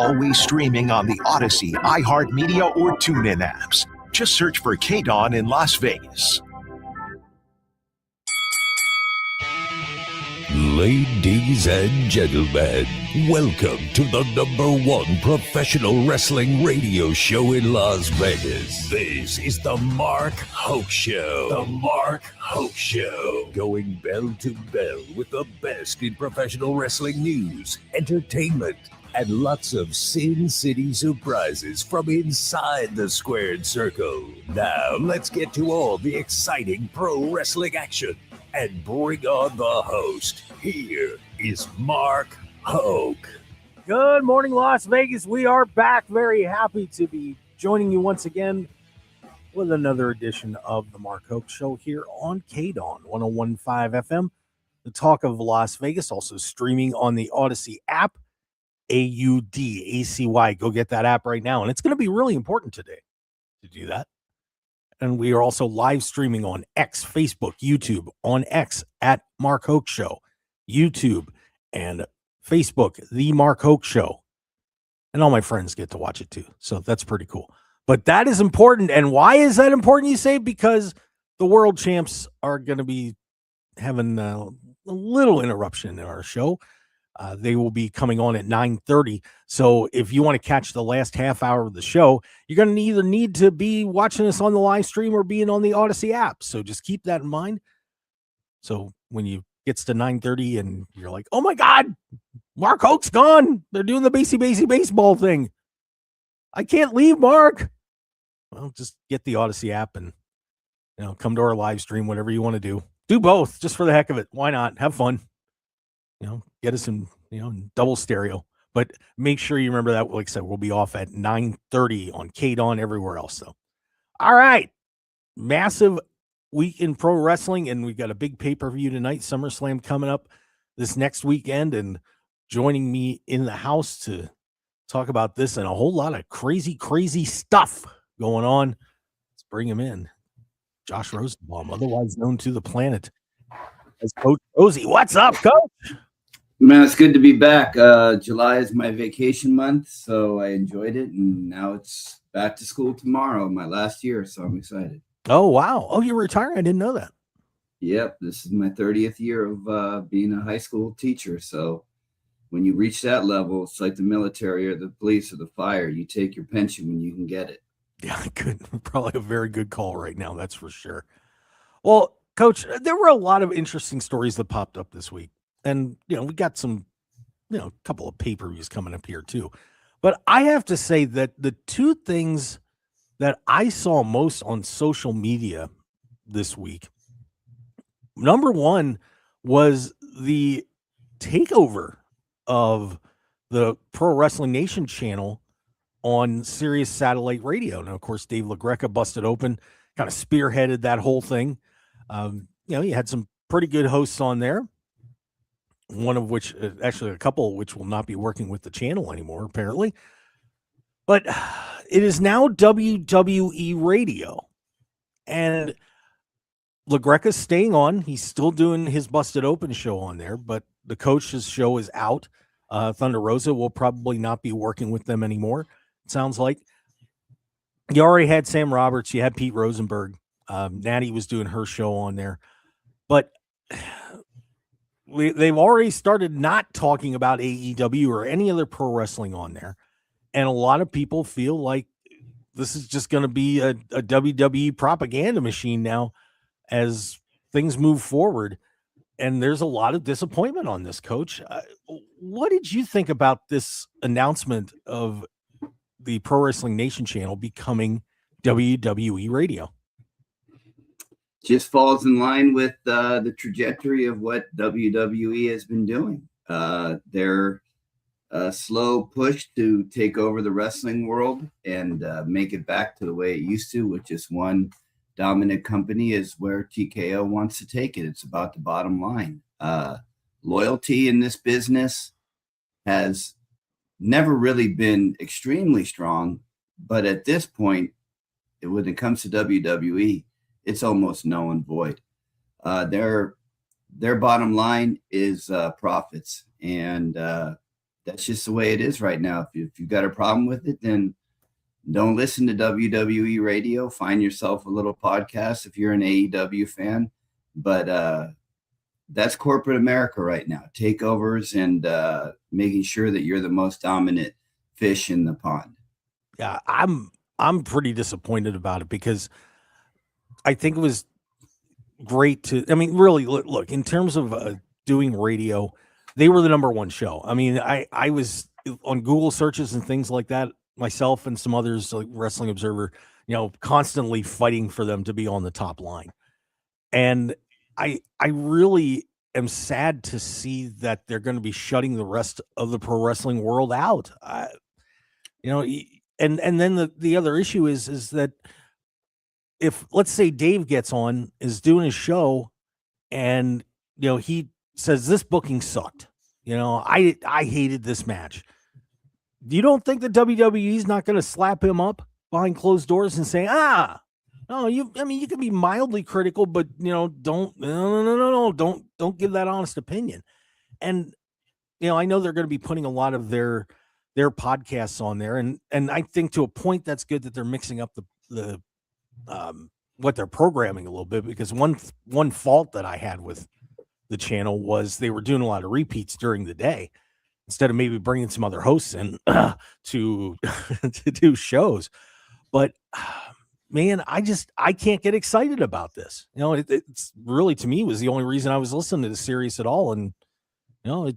always streaming on the Odyssey, iHeartMedia, or TuneIn apps. Just search for KDON in Las Vegas. Ladies and gentlemen, welcome to the #1 professional wrestling radio show in Las Vegas. This is the Mark Hoke Show. The Mark Hoke Show. Going bell to bell with the best in professional wrestling news, entertainment, and lots of Sin City surprises from inside the squared circle. Now, let's get to all the exciting pro wrestling action and bring on the host. Here is Mark Hoke. Good morning, Las Vegas. We are back. Very happy to be joining you once again with another edition of the Mark Hoke Show here on KDON 101.5 FM, the talk of Las Vegas, also streaming on the Odyssey app, AUDACY. Go get that app right now. And it's going to be really important today to do that. And we are also live streaming on X, Facebook, YouTube, on X at Mark Hoke Show, YouTube, and Facebook, The Mark Hoke Show. And all my friends get to watch it too. So that's pretty cool. But that is important. And why is that important, you say? Because the world champs are going to be having a little interruption in our show. They will be coming on at 9:30. So if you want to catch the last half hour of the show, you're going to either need to be watching us on the live stream or being on the Odyssey app. So just keep that in mind. So when you gets to 9:30 and you're like, oh my God, Mark Hoke's gone. They're doing the Basie baseball thing. I can't leave, Mark. Well, just get the Odyssey app and come to our live stream, whatever you want to do. Do both just for the heck of it. Why not? Have fun. Get us in double stereo. But make sure you remember that, like I said, we'll be off at 9:30 on KDON, everywhere else. So, all right. Massive week in pro wrestling, and we've got a big pay-per-view tonight, SummerSlam coming up this next weekend, and joining me in the house to talk about this and a whole lot of crazy stuff going on. Let's bring him in. Josh Rosenbaum, otherwise known to the planet as Coach Rosie. What's up, Coach? Man, it's good to be back. July is my vacation month, so I enjoyed it, and now it's back to school tomorrow, my last year, so I'm excited. Oh, wow. Oh, you're retiring? I didn't know that. Yep, this is my 30th year of being a high school teacher, so when you reach that level, it's like the military or the police or the fire. You take your pension when you can get it. Yeah, good. Probably a very good call right now, that's for sure. Well, Coach, there were a lot of interesting stories that popped up this week. And, we got some, a couple of pay-per-views coming up here too. But I have to say that the two things that I saw most on social media this week, number one was the takeover of the Pro Wrestling Nation channel on Sirius Satellite Radio. Now, of course, Dave LaGreca busted open, kind of spearheaded that whole thing. You had some pretty good hosts on there. One of which, actually a couple of which will not be working with the channel anymore, apparently. But it is now WWE Radio. And LaGreca's staying on. He's still doing his Busted Open show on there, but the coach's show is out. Thunder Rosa will probably not be working with them anymore, it sounds like. You already had Sam Roberts. You had Pete Rosenberg. Natty was doing her show on there. But they've already started not talking about AEW or any other pro wrestling on there. And a lot of people feel like this is just going to be a WWE propaganda machine now as things move forward. And there's a lot of disappointment on this, Coach. What did you think about this announcement of the Pro Wrestling Nation channel becoming WWE Radio? Just falls in line with the trajectory of what WWE has been doing. Their slow push to take over the wrestling world and make it back to the way it used to, which is one dominant company, is where TKO wants to take it. It's about the bottom line. Loyalty in this business has never really been extremely strong, but at this point, when it comes to WWE, it's almost null and void. Their bottom line is profits, and that's just the way it is right now. If you've got a problem with it, then don't listen to WWE radio. Find yourself a little podcast if you're an AEW fan. But that's corporate America right now. Takeovers and making sure that you're the most dominant fish in the pond. Yeah, I'm pretty disappointed about it because I think it was great to. I mean, really, look in terms of doing radio, they were the number one show. I mean, I was on Google searches and things like that myself and some others like Wrestling Observer, constantly fighting for them to be on the top line. And I really am sad to see that they're going to be shutting the rest of the pro wrestling world out. And then the other issue is that if, let's say, Dave gets on, is doing his show, and he says this booking sucked. I hated this match. You don't think the WWE's not going to slap him up behind closed doors and say, no, you can be mildly critical, but don't give that honest opinion. And I know they're going to be putting a lot of their podcasts on there, and I think to a point that's good that they're mixing up the what they're programming a little bit, because one fault that I had with the channel was they were doing a lot of repeats during the day instead of maybe bringing some other hosts in to do shows. But man, I can't get excited about this. It's really, to me, was the only reason I was listening to the series at all. And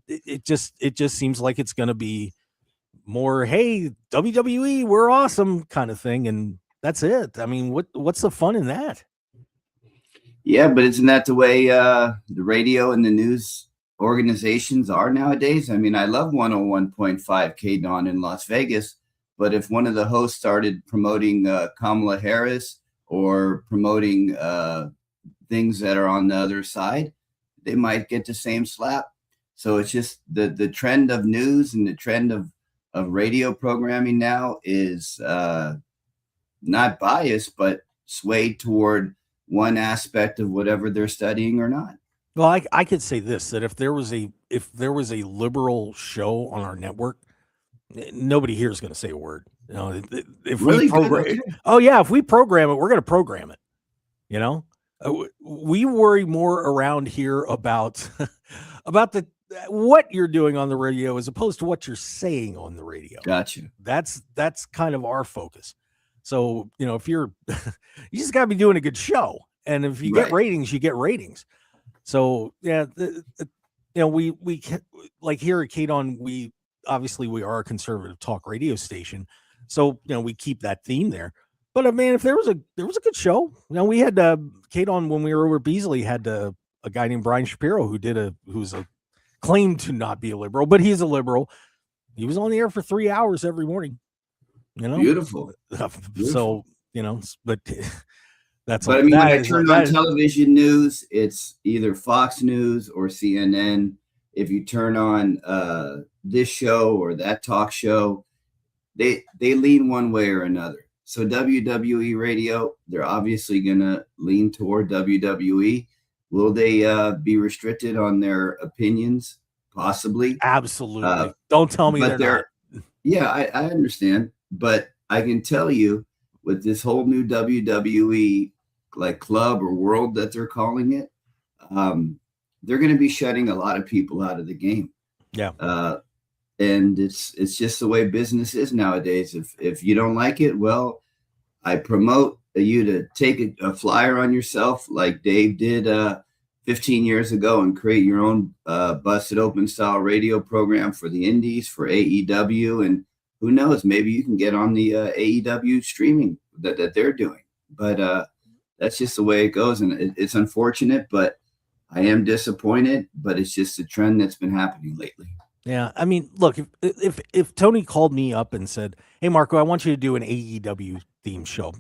it just seems like it's going to be more, hey, WWE, we're awesome kind of thing, and that's it. I mean, what's the fun in that? Yeah, but isn't that the way the radio and the news organizations are nowadays? I mean, I love 101.5 K-Dawn in Las Vegas, but if one of the hosts started promoting Kamala Harris or promoting things that are on the other side, they might get the same slap. So it's just the trend of news and the trend of radio programming now is not biased, but swayed toward one aspect of whatever they're studying or not. Well, I could say this, that if there was a liberal show on our network, nobody here is going to say a word. If really we program, if we program it, we're going to program it. We worry more around here about what you're doing on the radio as opposed to what you're saying on the radio. Gotcha. That's kind of our focus. So, if you're, you just gotta be doing a good show. And if you get ratings, you get ratings. So yeah, we like here at K-Dawn, we are a conservative talk radio station. So, we keep that theme there. But man, if there was a good show, we had K-Dawn when we were over Beasley had a guy named Brian Shapiro who's claimed to not be a liberal, but he's a liberal. He was on the air for 3 hours every morning. Beautiful. So, but that's. But I mean, when I turn on television news, it's either Fox News or CNN. If you turn on this show or that talk show, they lean one way or another. So WWE radio, they're obviously going to lean toward WWE. Will they be restricted on their opinions? Possibly. Absolutely. Don't tell me they're not. Yeah, I understand. But I can tell you, with this whole new WWE like club or world that they're calling it, they're going to be shutting a lot of people out of the game. Yeah. And it's just the way business is nowadays. If you don't like it, well, I promote you to take a flyer on yourself like Dave did 15 years ago and create your own busted open style radio program for the indies, for AEW, and who knows, maybe you can get on the AEW streaming that they're doing. But that's just the way it goes. And it's unfortunate, but I am disappointed. But it's just a trend that's been happening lately. Yeah. I mean, look, if Tony called me up and said, hey, Marco, I want you to do an AEW theme show,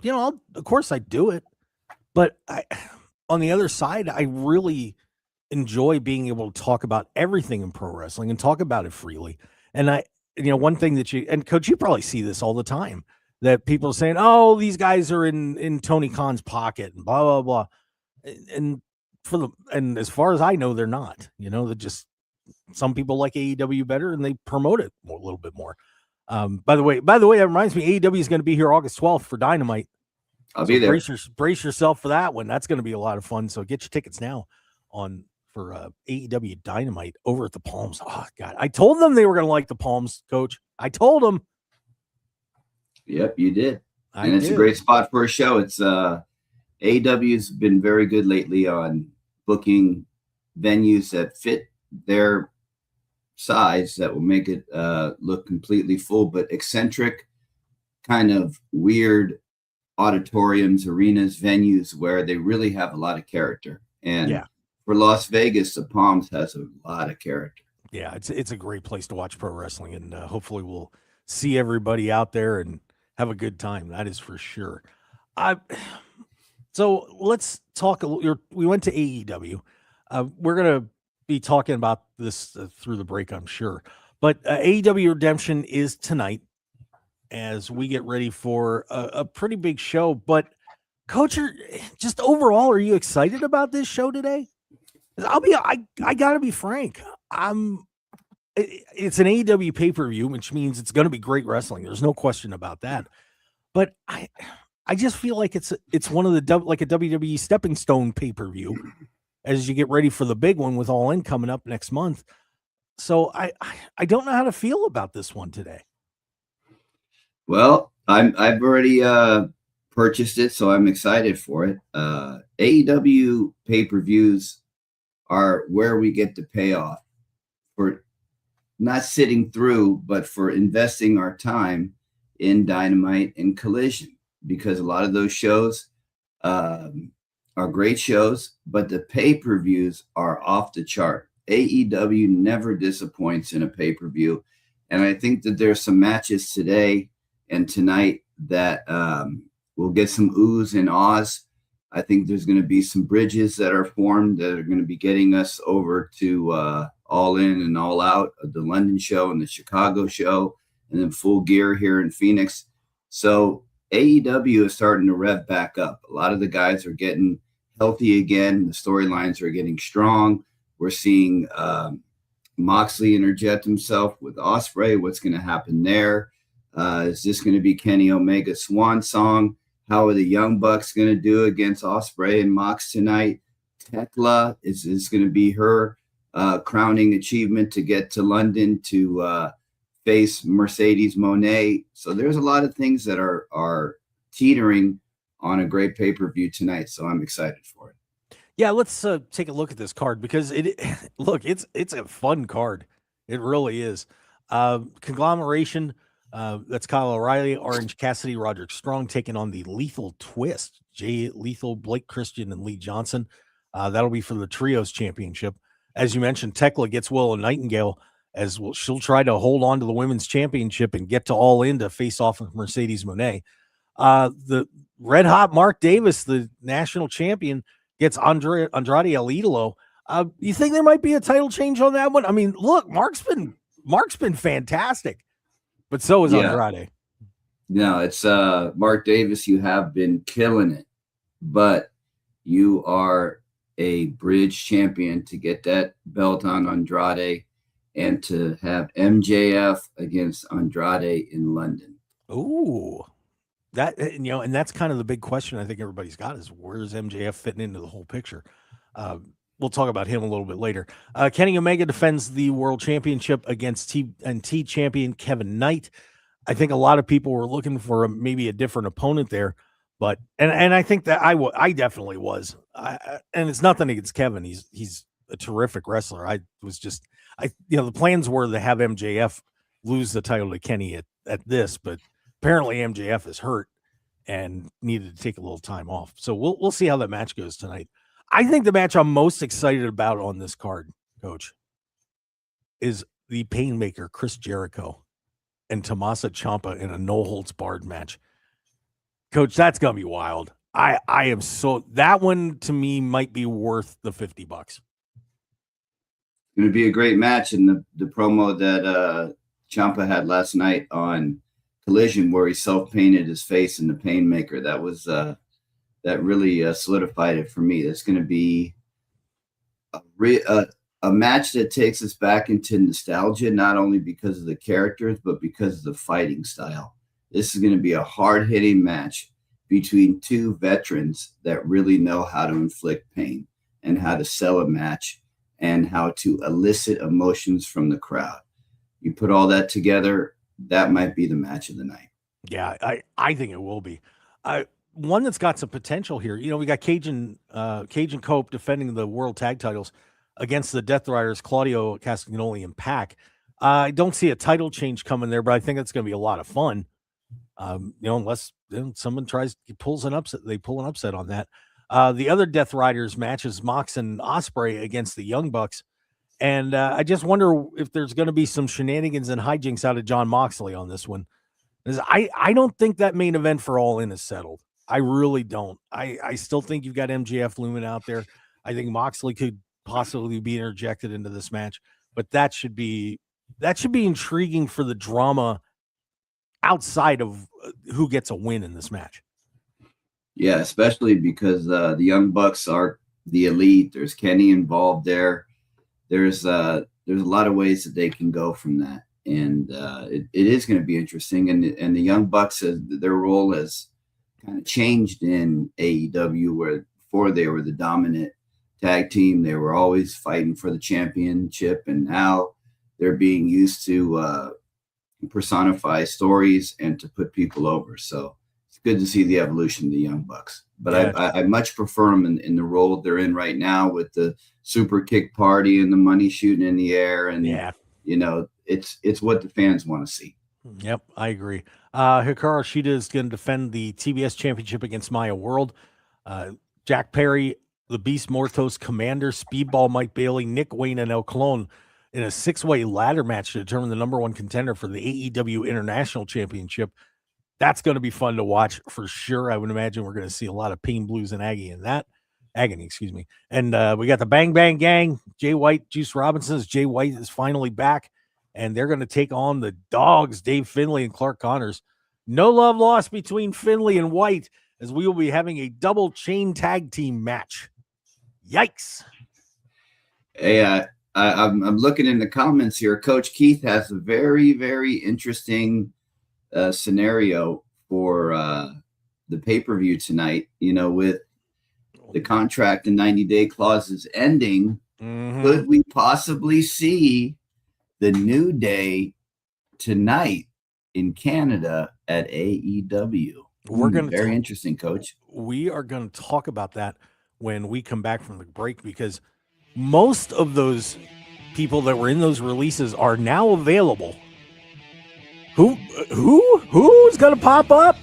of course I'd do it. But on the other side, I really enjoy being able to talk about everything in pro wrestling and talk about it freely. And one thing that and Coach, you probably see this all the time, that people are saying, oh, these guys are in Tony Khan's pocket and blah, blah, blah. And as far as I know, they're not, they're just some people like AEW better and they promote it a little bit more. By the way, that reminds me, AEW is going to be here August 12th for Dynamite. I'll be there. Brace yourself for that one. That's going to be a lot of fun. So get your tickets now for AEW Dynamite over at the Palms. Oh God, I told them they were going to like the Palms, Coach. I told them. Yep, you did. It's a great spot for a show. It's AEW's been very good lately on booking venues that fit their size that will make it look completely full, but eccentric, kind of weird auditoriums, arenas, venues where they really have a lot of character. And for Las Vegas, the Palms has a lot of character. Yeah, it's a great place to watch pro wrestling, and hopefully we'll see everybody out there and have a good time. That is for sure. So let's talk. We went to AEW. We're gonna be talking about this through the break, I'm sure. But AEW Redemption is tonight as we get ready for a pretty big show. But Coach, just overall, are you excited about this show today? I gotta be frank. It's an AEW pay-per-view, which means it's going to be great wrestling. There's no question about that. But I just feel like it's one of the like a WWE stepping stone pay-per-view as you get ready for the big one with All In coming up next month. So I don't know how to feel about this one today. Well, I've already purchased it, so I'm excited for it. AEW pay-per-views are where we get the payoff for not sitting through, but for investing our time in Dynamite and Collision, because a lot of those shows are great shows, but the pay-per-views are off the chart. AEW never disappoints in a pay-per-view. And I think that there's some matches today and tonight that will get some oohs and ahs. I think there's going to be some bridges that are formed that are going to be getting us over to All In and All Out, the London show and the Chicago show, and then Full Gear here in Phoenix. So AEW is starting to rev back up. A lot of the guys are getting healthy again. The storylines are getting strong. We're seeing Moxley interject himself with Ospreay. What's going to happen there? Is this going to be Kenny Omega's swan song? How are the Young Bucks going to do against Ospreay and Mox tonight? Tekla, is this going to be her crowning achievement to get to London to face Mercedes Moné? So there's a lot of things that are teetering on a great pay-per-view tonight. So I'm excited for it. Yeah, let's take a look at this card because it's a fun card. It really is. Conglomeration. That's Kyle O'Reilly, Orange Cassidy, Roderick Strong taking on the Lethal Twist, Jay Lethal, Blake Christian, and Lee Johnson. That'll be for the Trios Championship. As you mentioned, Tekla gets Willow Nightingale as well. She'll try to hold on to the Women's Championship and get to All In to face off with Mercedes Moné. The Red Hot Mark Davis, the national champion, gets Andrade El Idolo. You think there might be a title change on that one? I mean, look, Mark's been fantastic. But so is Andrade. No, it's Mark Davis. You have been killing it, but you are a bridge champion to get that belt on Andrade and to have MJF against Andrade in London. Ooh, and that's kind of the big question I think everybody's got is where's MJF fitting into the whole picture? We'll talk about him a little bit later. Kenny Omega defends the world championship against TNT champion Kevin Knight. I think a lot of people were looking for maybe a different opponent there, but and I think that I definitely was. And it's nothing against Kevin. He's a terrific wrestler. The plans were to have MJF lose the title to Kenny at this, but apparently MJF is hurt and needed to take a little time off. So we'll see how that match goes tonight. I think the match I'm most excited about on this card, Coach, is the Painmaker Chris Jericho and Tommaso Ciampa in a no-holds-barred match. Coach, that's going to be wild. I am that one to me might be worth the $50. It's going to be a great match. And the promo that Ciampa had last night on Collision where he self-painted his face in the Painmaker, that was that really solidified it for me. That's going to be a match that takes us back into nostalgia, not only because of the characters, but because of the fighting style. This is going to be a hard-hitting match between two veterans that really know how to inflict pain and how to sell a match and how to elicit emotions from the crowd. You put all that together, that might be the match of the night. Yeah, I think it will be. One that's got some potential here. You know, we got Cajun Cope defending the world tag titles against the Death Riders, Claudio Castagnoli and Pac. I don't see a title change coming there, but I think it's going to be a lot of fun. Unless someone pulls an upset, they pull an upset on that. The other Death Riders match is Mox and Ospreay against the Young Bucks. And I just wonder if there's going to be some shenanigans and hijinks out of John Moxley on this one. I don't think that main event for All In is settled. I really don't. I still think you've got MJF looming out there. I think Moxley could possibly be interjected into this match, but that should be intriguing for the drama outside of who gets a win in this match. Yeah, especially because the Young Bucks are the elite. There's Kenny involved there. There's a lot of ways that they can go from that, and it is going to be interesting. And the Young Bucks, their role has kind of changed in AEW, where before they were the dominant tag team. They were always fighting for the championship, and now they're being used to personify stories and to put people over. So it's good to see the evolution of the Young Bucks. But yeah. I much prefer them in the role they're in right now, with the super kick party and the money shooting in the air. And, it's what the fans want to see. Yep, I agree. Hikaru Shida is going to defend the TBS championship against Maya World. Jack Perry, the Beast Mortos, Commander, Speedball, Mike Bailey, Nick Wayne, and El Colon in a 6-way ladder match to determine the number one contender for the AEW International Championship. That's going to be fun to watch for sure. I would imagine we're going to see a lot of pain, blues, and agony in that. Excuse me. And we got the Bang Bang Gang, Jay White, Juice Robinson. Jay White is finally back, and they're going to take on the Dogs, Dave Finlay and Clark Connors. No love lost between Finlay and White, as we will be having a double chain tag team match. Yikes. Hey, I'm looking in the comments here. Coach Keith has a very, very interesting scenario for the pay-per-view tonight. With the contract and 90-day clauses ending, could we possibly see the New Day tonight in Canada at AEW? We're going to very interesting, Coach. We are going to talk about that when we come back from the break, because most of those people that were in those releases are now available. Who's going to pop up?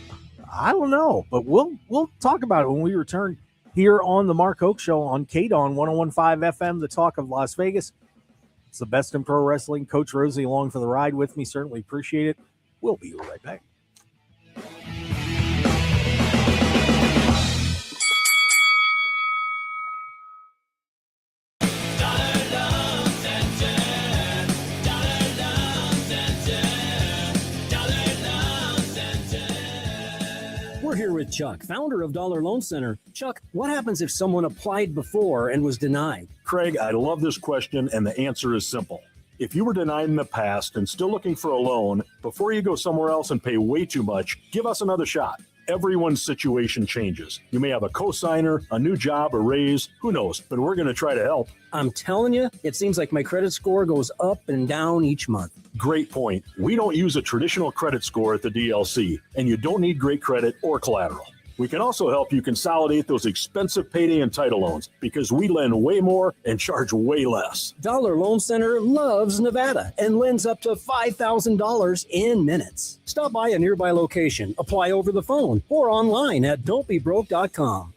I don't know, but we'll talk about it when we return here on the Mark Hoke Show on KDON 101.5 FM, the talk of Las Vegas. It's the best in pro wrestling. Coach Rosie along for the ride with me. Certainly appreciate it. We'll be right back. We're here with Chuck, founder of Dollar Loan Center. Chuck, what happens if someone applied before and was denied? Craig, I love this question, and the answer is simple. If you were denied in the past and still looking for a loan, before you go somewhere else and pay way too much, give us another shot. Everyone's situation changes. You may have a cosigner, a new job, a raise, who knows, but we're going to try to help. I'm telling you, it seems like my credit score goes up and down each month. Great point. We don't use a traditional credit score at the DLC, and you don't need great credit or collateral. We can also help you consolidate those expensive payday and title loans, because we lend way more and charge way less. Dollar Loan Center loves Nevada and lends up to $5,000 in minutes. Stop by a nearby location, apply over the phone, or online at don'tbebroke.com.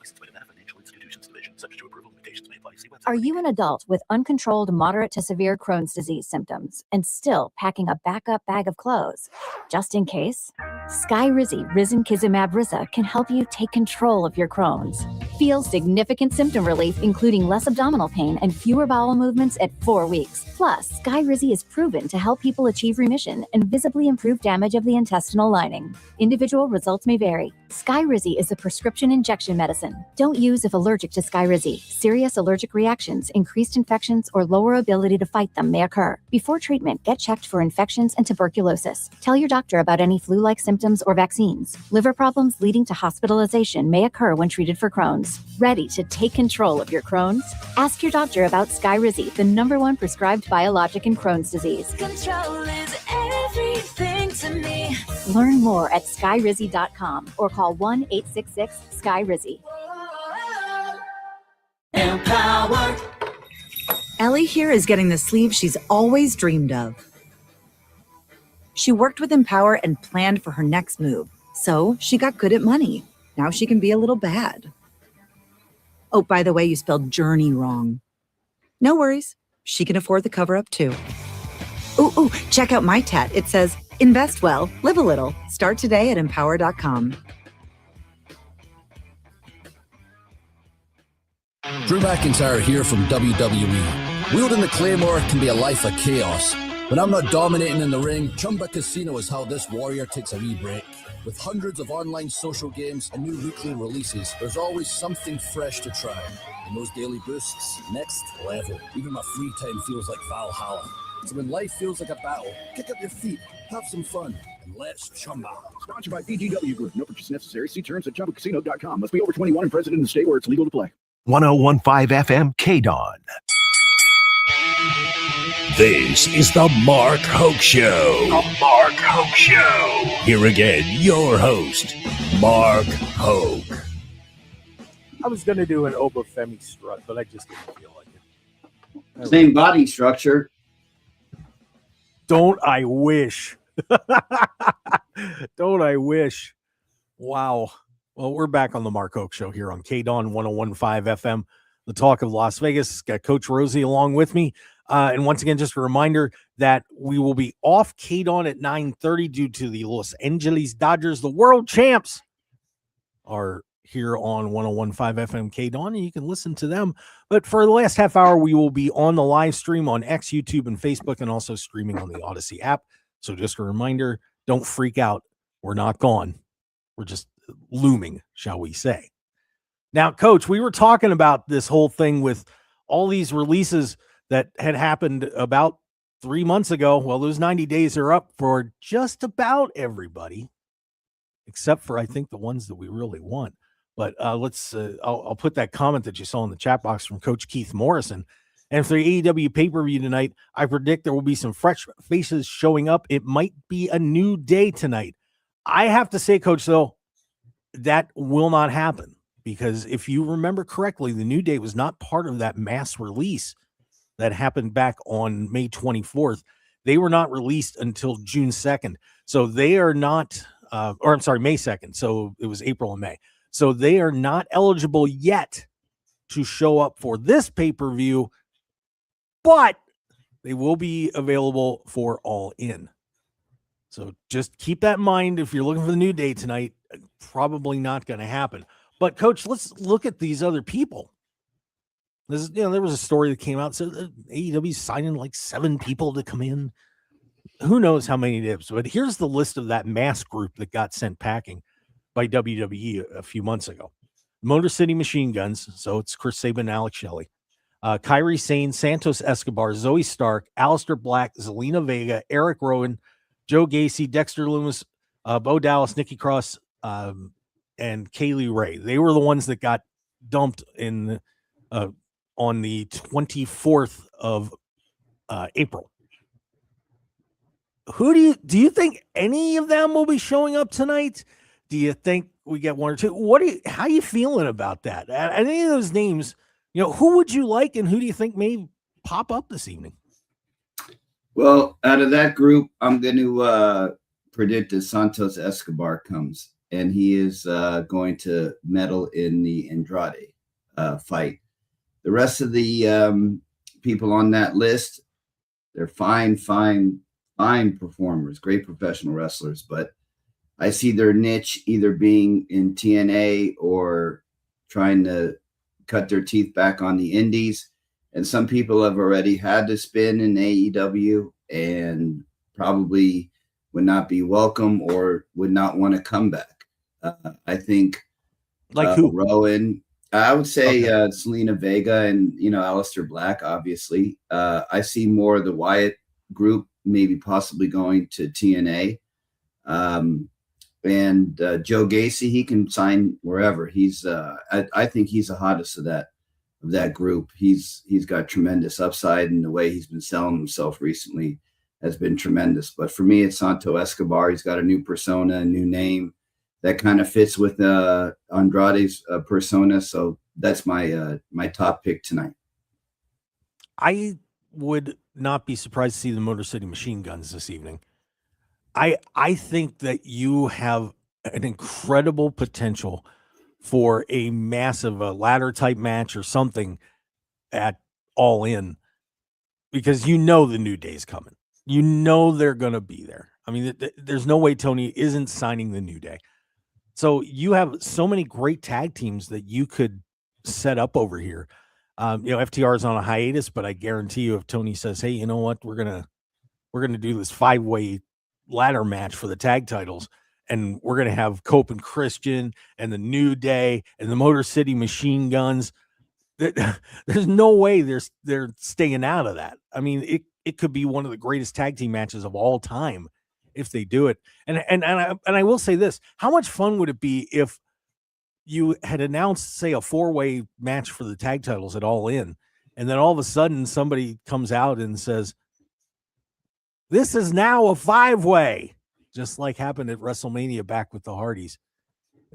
Are you an adult with uncontrolled moderate to severe Crohn's disease symptoms and still packing a backup bag of clothes? Just in case, Skyrizi Risankizumab Risa can help you take control of your Crohn's. Feel significant symptom relief, including less abdominal pain and fewer bowel movements at 4 weeks. Plus, Skyrizi is proven to help people achieve remission and visibly improve damage of the intestinal lining. Individual results may vary. Skyrizi is a prescription injection medicine. Don't use if allergic to Skyrizi. Serious allergic reactions, increased infections, or lower ability to fight them may occur. Before treatment, get checked for infections and tuberculosis. Tell your doctor about any flu-like symptoms or vaccines. Liver problems leading to hospitalization may occur when treated for Crohn's. Ready to take control of your Crohn's? Ask your doctor about Skyrizi, the #1 prescribed biologic in Crohn's disease. Control is everything to me. Learn more at skyrizi.com or call 1-866-SKY-RIZZI. Empower. Ellie here is getting the sleeve she's always dreamed of. She worked with Empower and planned for her next move, so she got good at money. Now she can be a little bad. Oh, by the way, you spelled journey wrong. No worries. She can afford the cover-up too. Ooh, check out my tat. It says, invest well, live a little. Start today at empower.com. Drew McIntyre here from WWE. Wielding the Claymore can be a life of chaos. When I'm not dominating in the ring, Chumba Casino is how this warrior takes a wee break. With hundreds of online social games and new weekly releases, there's always something fresh to try. And those daily boosts, next level. Even my free time feels like Valhalla. So when life feels like a battle, kick up your feet, have some fun, and let's chumba. Sponsored by BGW Group. No purchase necessary. See terms at ChumbaCasino.com. Must be over 21 and present in the state where it's legal to play. 1015 FM KDON. This is the Mark Hoke Show. The Mark Hoke Show. Here again, your host, Mark Hoke. I was going to do an Obafemi strut, but I just didn't feel like it. Same body structure. Don't I wish? Don't I wish? Wow. Well, we're back on the Mark Hoke Show here on KDON 1015 FM, the talk of Las Vegas. Got Coach Rosie along with me. And once again, just a reminder that we will be off KDON at 9:30 due to the Los Angeles Dodgers, the world champs, are here on 1015 FM KDON, and you can listen to them. But for the last half hour, we will be on the live stream on X, YouTube, and Facebook, and also streaming on the Odyssey app. So just a reminder, don't freak out. We're not gone. We're just looming, shall we say. Now, Coach, we were talking about this whole thing with all these releases that had happened about 3 months ago. Well, those 90 days are up for just about everybody, except for, I think, the ones that we really want. But I'll put that comment that you saw in the chat box from Coach Keith Morrison. And for the AEW pay-per-view tonight, I predict there will be some fresh faces showing up. It might be a new day tonight. I have to say, Coach, though, that will not happen, because if you remember correctly, the New Day was not part of that mass release that happened back on May 24th. They were not released until June 2nd. So they are not, May 2nd. So it was April and May. So they are not eligible yet to show up for this pay-per-view, but they will be available for All In. So just keep that in mind. If you're looking for the New Day tonight, probably not going to happen. But Coach, let's look at these other people. There was a story that came out, so AEW signing like 7 people to come in. Who knows how many it is? But here's the list of that mass group that got sent packing by WWE a few months ago. Motor City Machine Guns, so it's Chris Sabin, Alex Shelley, Kairi Sane, Santos Escobar, Zoe Stark, Aleister Black, Zelina Vega, Eric Rowan, Joe Gacy, Dexter Loomis, Bo Dallas, Nikki Cross, and Kaylee Ray. They were the ones that got dumped in on the 24th of April. Who do you think any of them will be showing up tonight? Do you think we get 1 or 2? How are you feeling about that? Any of those names, who would you like, and who do you think may pop up this evening? Well, out of that group, I'm going to predict that Santos Escobar comes, and he is going to medal in the Andrade fight. The rest of the people on that list, they're fine performers, great professional wrestlers, but I see their niche either being in TNA or trying to cut their teeth back on the indies. And some people have already had to spin in AEW and probably would not be welcome or would not want to come back. I think like who? Rowan. I would say Okay. Selena Vega and Aleister Black. Obviously, I see more of the Wyatt group, maybe possibly going to TNA. And Joe Gacy, he can sign wherever. He's I think he's the hottest of that group. He's got tremendous upside, and the way he's been selling himself recently has been tremendous. But for me, it's Santo Escobar. He's got a new persona, a new name that kind of fits with Andrade's persona. So that's my top pick tonight. I would not be surprised to see the Motor City Machine Guns this evening. I think that you have an incredible potential for a massive ladder type match or something at All In, because the New Day's coming. They're going to be there. I mean, there's no way Tony isn't signing the New Day. So you have so many great tag teams that you could set up over here. FTR is on a hiatus, but I guarantee you, if Tony says, "Hey, you know what? We're gonna do this 5-way ladder match for the tag titles, and we're gonna have Cope and Christian and the New Day and the Motor City Machine Guns." There's no way they're staying out of that. I mean, it could be one of the greatest tag team matches of all time if they do it. And I will say this: how much fun would it be if you had announced, say, a 4-way match for the tag titles at All In, and then all of a sudden somebody comes out and says, "This is now a 5-way," just like happened at WrestleMania back with the Hardys.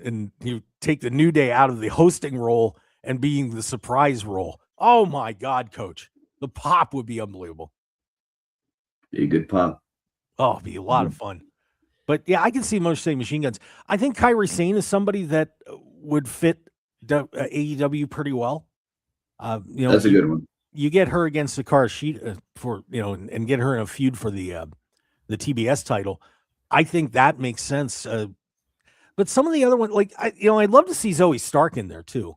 And you take the New Day out of the hosting role and being the surprise role. Oh my God, Coach. The pop would be unbelievable. Be a good pop. Oh, it'd be a lot of fun. But yeah, I can see Motor City Machine Guns. I think Kairi Sane is somebody that would fit AEW pretty well. That's a good one. You get her against Sakara Shida for, and get her in a feud for the TBS title. I think that makes sense. But some of the other ones, I'd love to see Zoe Stark in there too.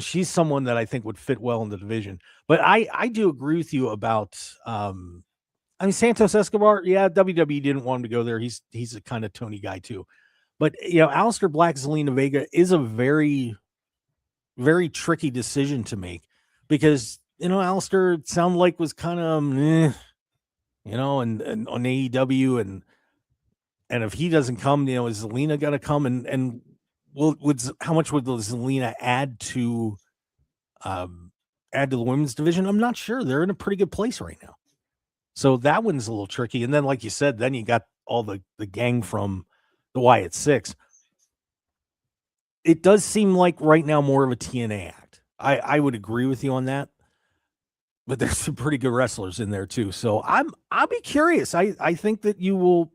She's someone that I think would fit well in the division. But I do agree with you about, Santos Escobar. Yeah, WWE didn't want him to go there. He's a kind of Tony guy too. But Aleister Black, Zelina Vega is a very, very tricky decision to make, because Aleister sounded like was kind of, and on AEW, and if he doesn't come, is Zelina going to come, and how much would Zelina add to the women's division? I'm not sure. They're in a pretty good place right now. So that one's a little tricky. And then, like you said, then you got all the gang from the Wyatt Six. It does seem like right now more of a TNA act. I would agree with you on that. But there's some pretty good wrestlers in there too. So I'll be curious. I think that you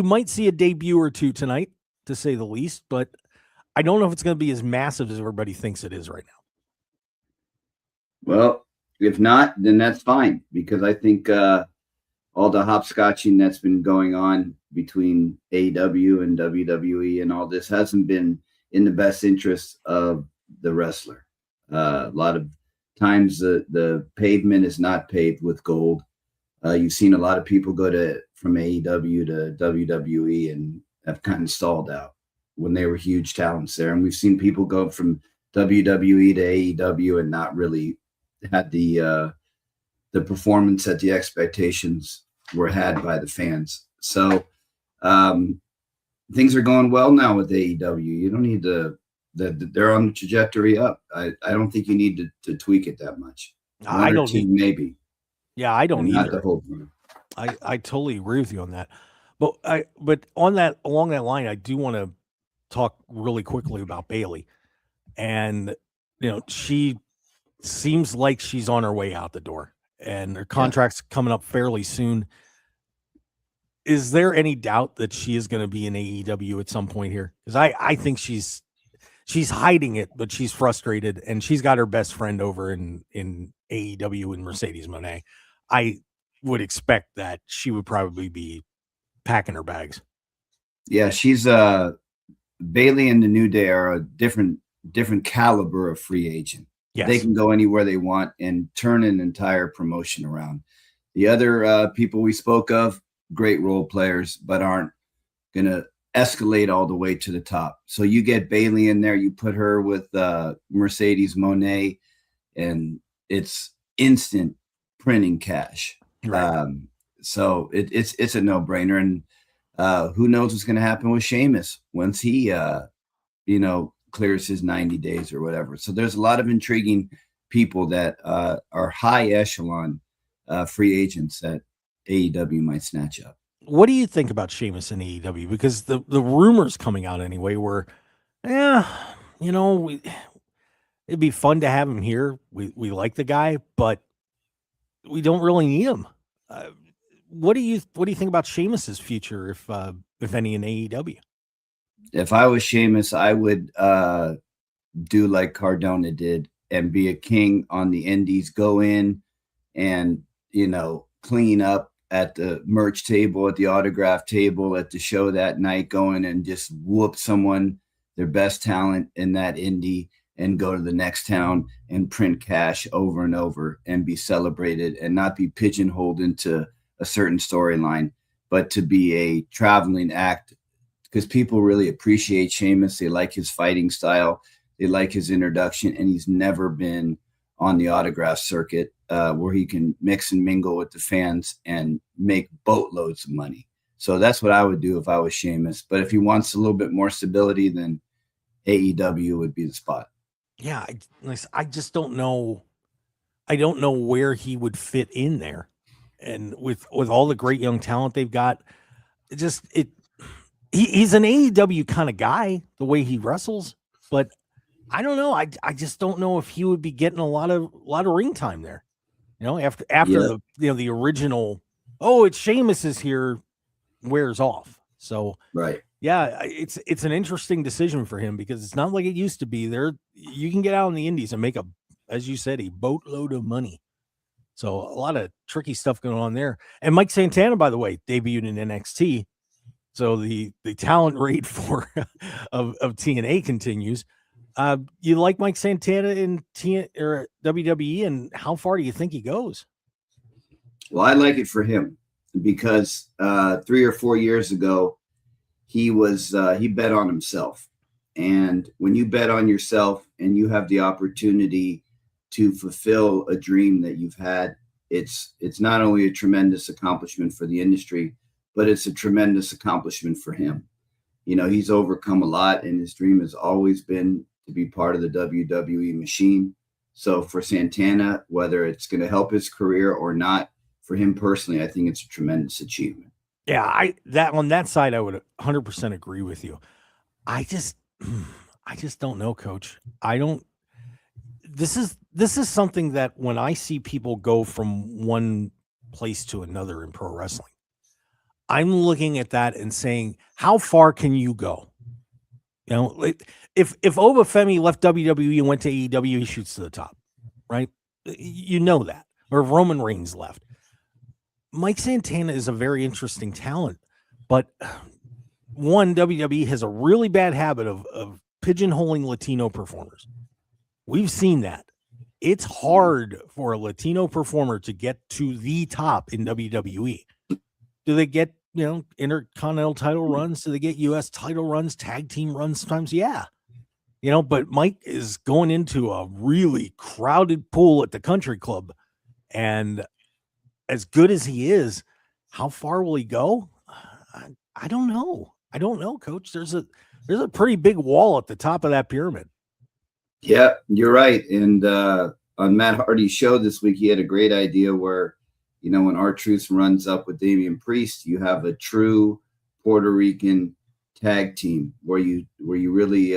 might see a debut or two tonight, to say the least, but I don't know if it's going to be as massive as everybody thinks it is right now. Well, if not, then that's fine, because I think all the hopscotching that's been going on between AEW and WWE and all this hasn't been in the best interest of the wrestler. A lot of times the pavement is not paved with gold. You've seen a lot of people go from AEW to WWE and have kind of stalled out when they were huge talents there. And we've seen people go from WWE to AEW and not really had the performance that the expectations were had by the fans. So things are going well now with AEW. You don't need they're on the trajectory up. I don't think you need to tweak it that much. I don't need, maybe. Yeah, I don't not either. The whole thing. I totally agree with you on that. But along that line, I do want to talk really quickly about Bayley. And she seems like she's on her way out the door, and her contract's coming up fairly soon. Is there any doubt that she is going to be in AEW at some point here? Because I think she's hiding it, but she's frustrated, and she's got her best friend over in AEW in Mercedes Moné. I would expect that she would probably be packing her bags. Yeah, she's Bayley and the New Day are a different caliber of free agent. Yes. They can go anywhere they want and turn an entire promotion around. The other people we spoke of, great role players, but aren't gonna escalate all the way to the top. So you get Bailey in there, you put her with Mercedes Moné, and it's instant printing cash. Right. So it's a no-brainer. And who knows what's going to happen with Sheamus once he clears his 90 days or whatever. So there's a lot of intriguing people that are high echelon free agents that AEW might snatch up. What do you think about Sheamus in AEW? Because the rumors coming out anyway were, it'd be fun to have him here. We like the guy, but we don't really need him. What do you think about Sheamus's future, if any, in AEW? If I was Sheamus, I would do like Cardona did and be a king on the indies, go in and, clean up at the merch table, at the autograph table, at the show that night, go in and just whoop someone, their best talent in that indie, and go to the next town and print cash over and over and be celebrated and not be pigeonholed into a certain storyline, but to be a traveling act, because people really appreciate Sheamus. They like his fighting style. They like his introduction, and he's never been on the autograph circuit where he can mix and mingle with the fans and make boatloads of money. So that's what I would do if I was Sheamus. But if he wants a little bit more stability, then AEW would be the spot. Yeah, I just don't know. I don't know where he would fit in there, and with all the great young talent they've got, he's an AEW kind of guy the way he wrestles, but I don't know. I just don't know if he would be getting a lot of ring time there. After the original, it's Sheamus is here, wears off. So right. Yeah, it's an interesting decision for him because it's not like it used to be. You can get out in the indies and make as you said, a boatload of money. So a lot of tricky stuff going on there. And Mike Santana, by the way, debuted in NXT. So the talent rate of TNA continues. You like Mike Santana in WWE, and how far do you think he goes? Well, I like it for him because 3 or 4 years ago, he bet on himself. And when you bet on yourself and you have the opportunity to fulfill a dream that you've had, it's not only a tremendous accomplishment for the industry, but it's a tremendous accomplishment for him. He's overcome a lot, and his dream has always been to be part of the WWE machine. So for Santana, whether it's going to help his career or not, for him personally, I think it's a tremendous achievement. Yeah, on that side, I would 100% agree with you. I just don't know, Coach. This is something that when I see people go from one place to another in pro wrestling, I'm looking at that and saying, how far can you go? If Obafemi left WWE and went to AEW, he shoots to the top, right? You know that. Or if Roman Reigns left. Mike Santana is a very interesting talent, but one, WWE has a really bad habit of pigeonholing Latino performers. We've seen that. It's hard for a Latino performer to get to the top in WWE. Do they get, intercontinental title runs? Do they get US title runs, tag team runs sometimes? Yeah. But Mike is going into a really crowded pool at the country club, and as good as he is, how far will he go? I don't know. I don't know, Coach. There's a pretty big wall at the top of that pyramid. Yeah, you're right. And on Matt Hardy's show this week, he had a great idea where, when R-Truth runs up with Damian Priest, you have a true Puerto Rican tag team where you really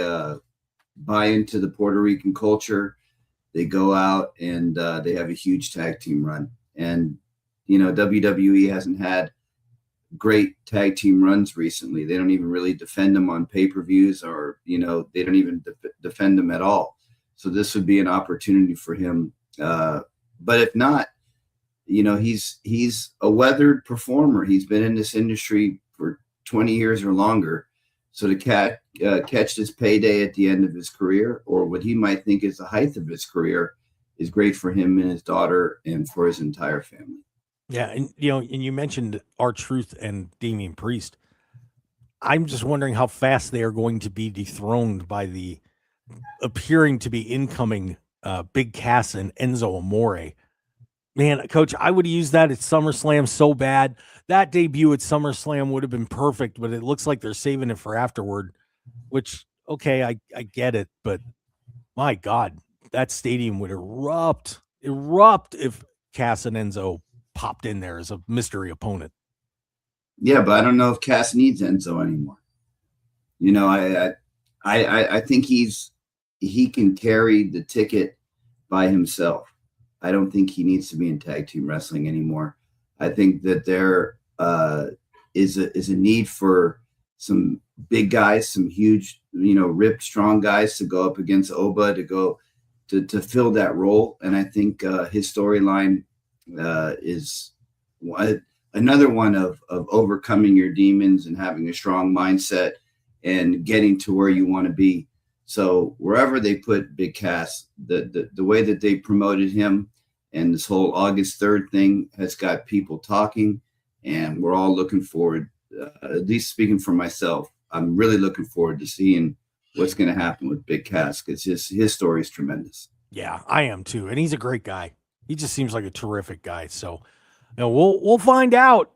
buy into the Puerto Rican culture. They go out and they have a huge tag team run. And WWE hasn't had great tag team runs recently. They don't even really defend them on pay-per-views, or they don't even defend them at all. So this would be an opportunity for him. But if not, he's a weathered performer. He's been in this industry for 20 years or longer. So to catch this payday at the end of his career, or what he might think is the height of his career, is great for him and his daughter and for his entire family. Yeah, and you mentioned R-Truth and Damian Priest. I'm just wondering how fast they are going to be dethroned by the appearing to be incoming Big Cass and Enzo Amore. Man, Coach, I would use that at SummerSlam so bad. That debut at SummerSlam would have been perfect, but it looks like they're saving it for afterward, which, okay, I get it, but my God, that stadium would erupt if Cass and Enzo popped in there as a mystery opponent. Yeah, but I don't know if Cass needs Enzo anymore. You know, I think he can carry the ticket by himself. I don't think he needs to be in tag team wrestling anymore. I think that there is a need for some big guys, some huge, ripped, strong guys to go up against Oba to fill that role. And I think his storyline is another one of overcoming your demons and having a strong mindset and getting to where you want to be. So wherever they put Big Cass, the way that they promoted him and this whole August 3rd thing has got people talking, and we're all looking forward, at least speaking for myself, I'm really looking forward to seeing what's going to happen with Big Cass, because his story is tremendous. Yeah, I am too. And he's a great guy. He just seems like a terrific guy. So we'll find out.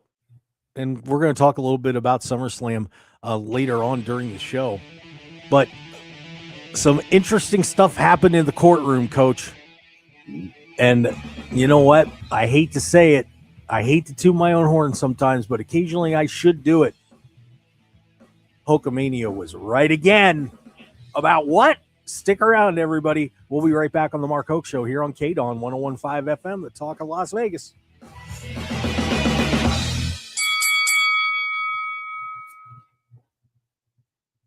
And we're going to talk a little bit about SummerSlam later on during the show. But some interesting stuff happened in the courtroom, Coach. And you know what? I hate to say it. I hate to toot my own horn sometimes, but occasionally I should do it. Hulkamania was right again. About what? Stick around, everybody. We'll be right back on the Mark Hoke Show here on KDON 101.5 FM, the talk of Las Vegas.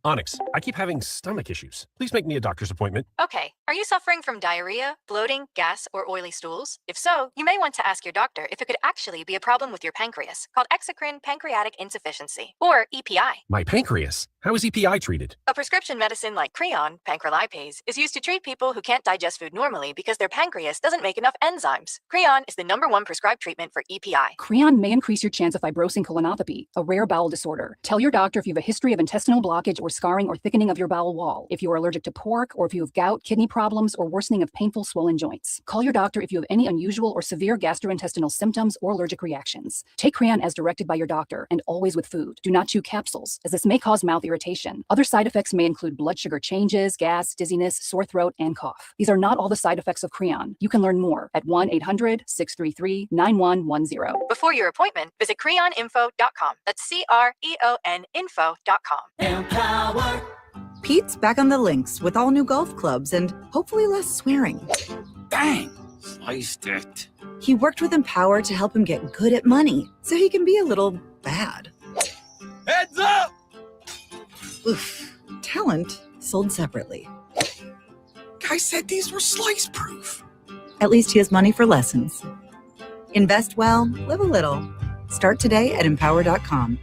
Onyx, I keep having stomach issues. Please make me a doctor's appointment. Okay, are you suffering from diarrhea, bloating, gas, or oily stools? If so, you may want to ask your doctor if it could actually be a problem with your pancreas, called exocrine pancreatic insufficiency, or EPI. My pancreas? How is EPI treated? A prescription medicine like Creon, pancrelipase, is used to treat people who can't digest food normally because their pancreas doesn't make enough enzymes. Creon is the #1 prescribed treatment for EPI. Creon may increase your chance of fibrosing colonopathy, a rare bowel disorder. Tell your doctor if you have a history of intestinal blockage or scarring or thickening of your bowel wall, if you are allergic to pork, or if you have gout, kidney problems, or worsening of painful swollen joints. Call your doctor if you have any unusual or severe gastrointestinal symptoms or allergic reactions. Take Creon as directed by your doctor, and always with food. Do not chew capsules, as this may cause mouth irritation. Other side effects may include blood sugar changes, gas, dizziness, sore throat, and cough. These are not all the side effects of Creon. You can learn more at 1-800-633-9110. Before your appointment, visit creoninfo.com. That's CREON info.com. Empower. Pete's back on the links with all new golf clubs and hopefully less swearing. Bang! Sliced it. He worked with Empower to help him get good at money, so he can be a little bad. Heads up! Oof. Talent sold separately. Guy said these were slice proof. At least he has money for lessons. Invest well, live a little. Start today at empower.com.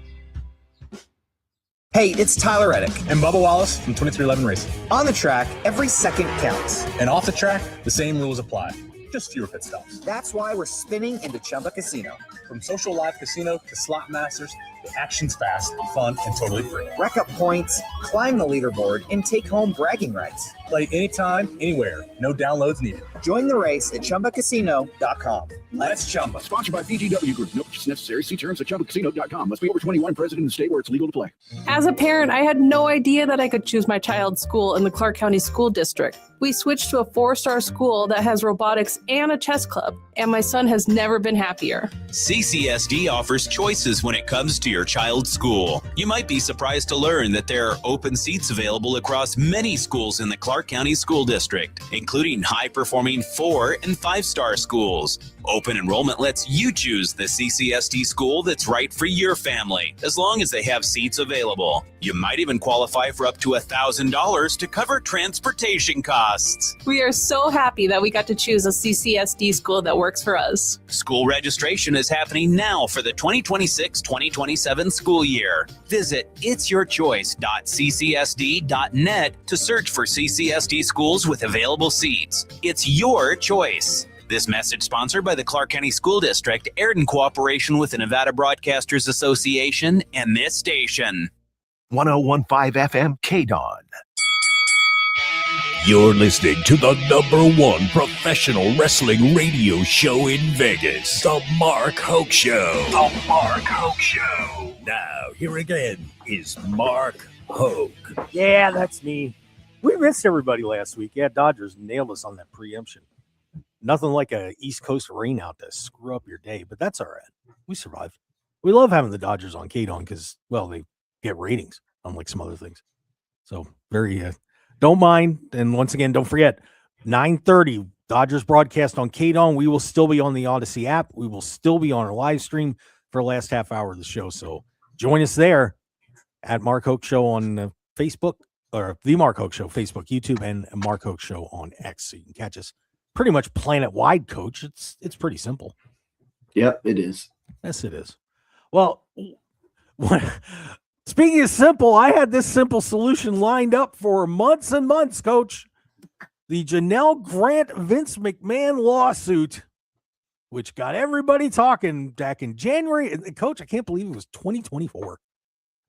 Hey, it's Tyler Reddick and Bubba Wallace from 2311 Racing. On the track, every second counts. And off the track, the same rules apply. Just fewer pit stops. That's why we're spinning into Chumba Casino. From social live casino to slot masters, the action's fast, fun, and totally free. Rack up points, climb the leaderboard, and take home bragging rights. Play anytime, anywhere. No downloads needed. Join the race at ChumbaCasino.com. Let's Chumba. Sponsored by VGW Group. No purchase necessary. See terms at ChumbaCasino.com. Must be over 21 and present in the state where it's legal to play. As a parent, I had no idea that I could choose my child's school in the Clark County School District. We switched to a 4-star school that has robotics and a chess club, and my son has never been happier. CCSD offers choices when it comes to your child's school. You might be surprised to learn that there are open seats available across many schools in the Clark County School District, including high-performing 4- and 5-star schools. Open enrollment lets you choose the CCSD school that's right for your family, as long as they have seats available. You might even qualify for up to $1,000 to cover transportation costs. We are so happy that we got to choose a CCSD school that works for us. School registration is happening now for the 2026-2027 school year. Visit itsyourchoice.ccsd.net to search for CCSD schools with available seats. It's your choice. This message sponsored by the Clark County School District, aired in cooperation with the Nevada Broadcasters Association and this station. 1015 FM KDON. You're listening to the #1 professional wrestling radio show in Vegas, The Mark Hoke Show. The Mark Hoke Show. Now, here again is Mark Hoke. Yeah, that's me. We missed everybody last week. Yeah, Dodgers nailed us on that preemption. Nothing like a East Coast rain out to screw up your day, but that's all right. We survived. We love having the Dodgers on KDON because, well, they get ratings, unlike some other things. So very, don't mind. And once again, don't forget, 9:30 Dodgers broadcast on KDON. We will still be on the Odyssey app. We will still be on our live stream for the last half hour of the show. So join us there at Mark Hoke Show on Facebook, or The Mark Hoke Show, Facebook, YouTube, and Mark Hoke Show on X. So you can catch us pretty much planet-wide, Coach. It's pretty simple. Yep, it is. Yes, it is. Well, speaking of simple, I had this simple solution lined up for months and months, Coach. The Janelle Grant Vince McMahon lawsuit, which got everybody talking back in January. And Coach, I can't believe it was 2024.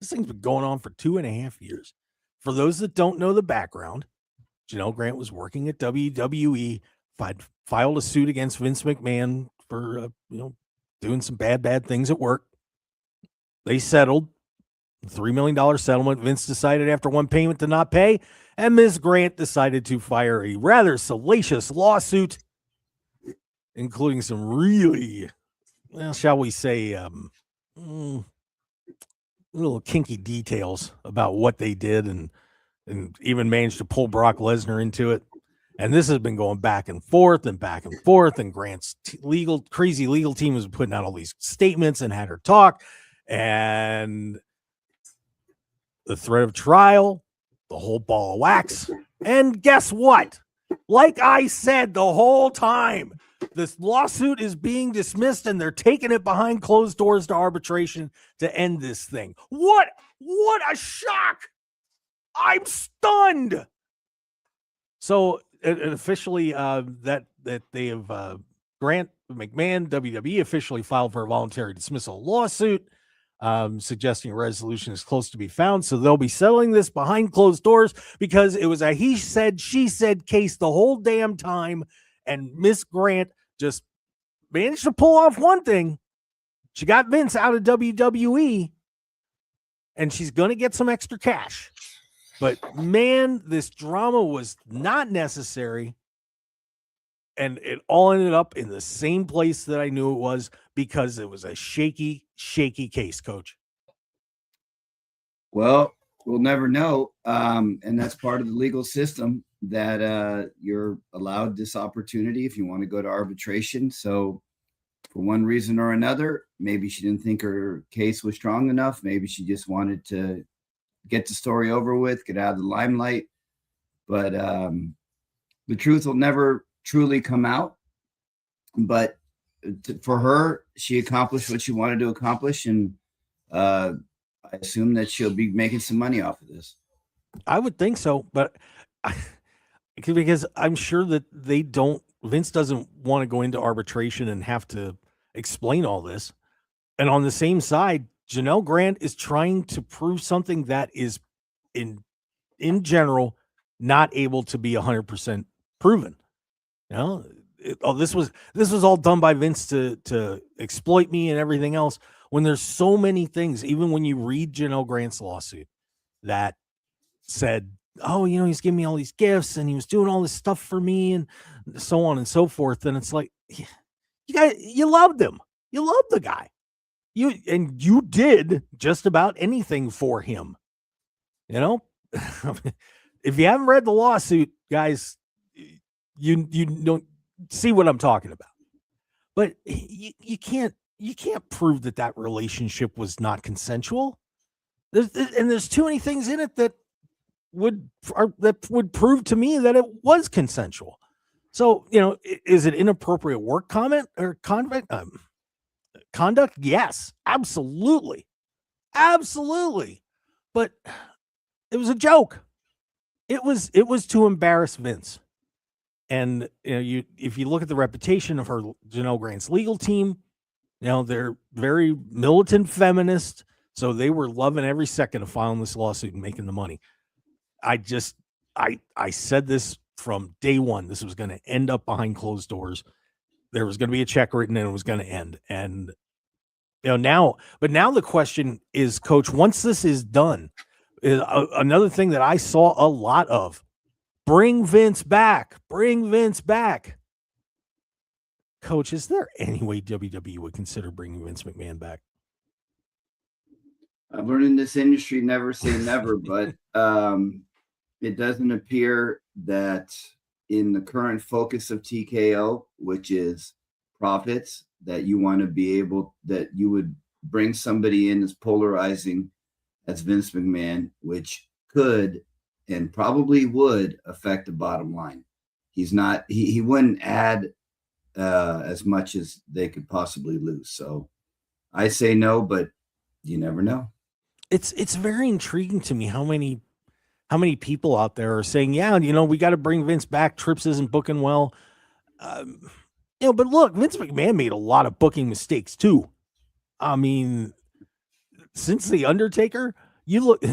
This thing's been going on for 2.5 years. For those that don't know the background, Janelle Grant was working at WWE, filed a suit against Vince McMahon for doing some bad things at work. They settled. $3 million settlement. Vince decided after one payment to not pay, and Ms. Grant decided to fire a rather salacious lawsuit, including some really, well, shall we say, little kinky details about what they did, and even managed to pull Brock Lesnar into it. And this has been going back and forth, and Grant's crazy legal team was putting out all these statements and had her talk, and the threat of trial, the whole ball of wax. And guess what? Like I said the whole time, this lawsuit is being dismissed and they're taking it behind closed doors to arbitration to end this thing. What a shock. I'm stunned. So it officially that they have Grant McMahon, WWE officially filed for a voluntary dismissal lawsuit, suggesting a resolution is close to be found. So they'll be settling this behind closed doors because it was a he said, she said case the whole damn time. And Miss Grant just managed to pull off one thing. She got Vince out of WWE, and she's going to get some extra cash. But man, this drama was not necessary. And it all ended up in the same place that I knew it was, because it was a shaky case, Coach. Well, we'll never know. And that's part of the legal system, that you're allowed this opportunity if you want to go to arbitration. So for one reason or another, maybe she didn't think her case was strong enough. Maybe she just wanted to get the story over with, get out of the limelight. But the truth will never truly come out. But for her, she accomplished what she wanted to accomplish, and I assume that she'll be making some money off of this. I would think so, but because I'm sure that Vince doesn't want to go into arbitration and have to explain all this. And on the same side, Janelle Grant is trying to prove something that is in general not able to be 100% proven. You know, this was all done by Vince to exploit me and everything else, when there's so many things, even when you read Janelle Grant's lawsuit, that said, oh, he's giving me all these gifts and he was doing all this stuff for me and so on and so forth. And it's like, you loved him. You loved the guy. You did just about anything for him. If you haven't read the lawsuit, guys, you don't see what I'm talking about. But you can't prove that relationship was not consensual. There's too many things in it that would prove to me that it was consensual. So, is it inappropriate work comment or conduct? Yes, absolutely. But it was a joke. It was to embarrass Vince. And if you look at the reputation of Janelle Grant's legal team, they're very militant feminist, So they were loving every second of filing this lawsuit and making the money. I said this from day one. This was going to end up behind closed doors. There was going to be a check written and it was going to end. And now the question is, Coach, once this is done, another thing that I saw a lot of, bring Vince back. Coach, is there any way WWE would consider bringing Vince McMahon back? I've learned in this industry, never say never, but it doesn't appear that in the current focus of TKO, which is profits, that you want to be able, that you would bring somebody in as polarizing as Vince McMahon, which could and probably would affect the bottom line. He wouldn't add as much as they could possibly lose. So I say no, but you never know. It's very intriguing to me how many people out there are saying, yeah, we got to bring Vince back. Trips isn't booking well. But look, Vince McMahon made a lot of booking mistakes too. I mean, since The Undertaker, you look,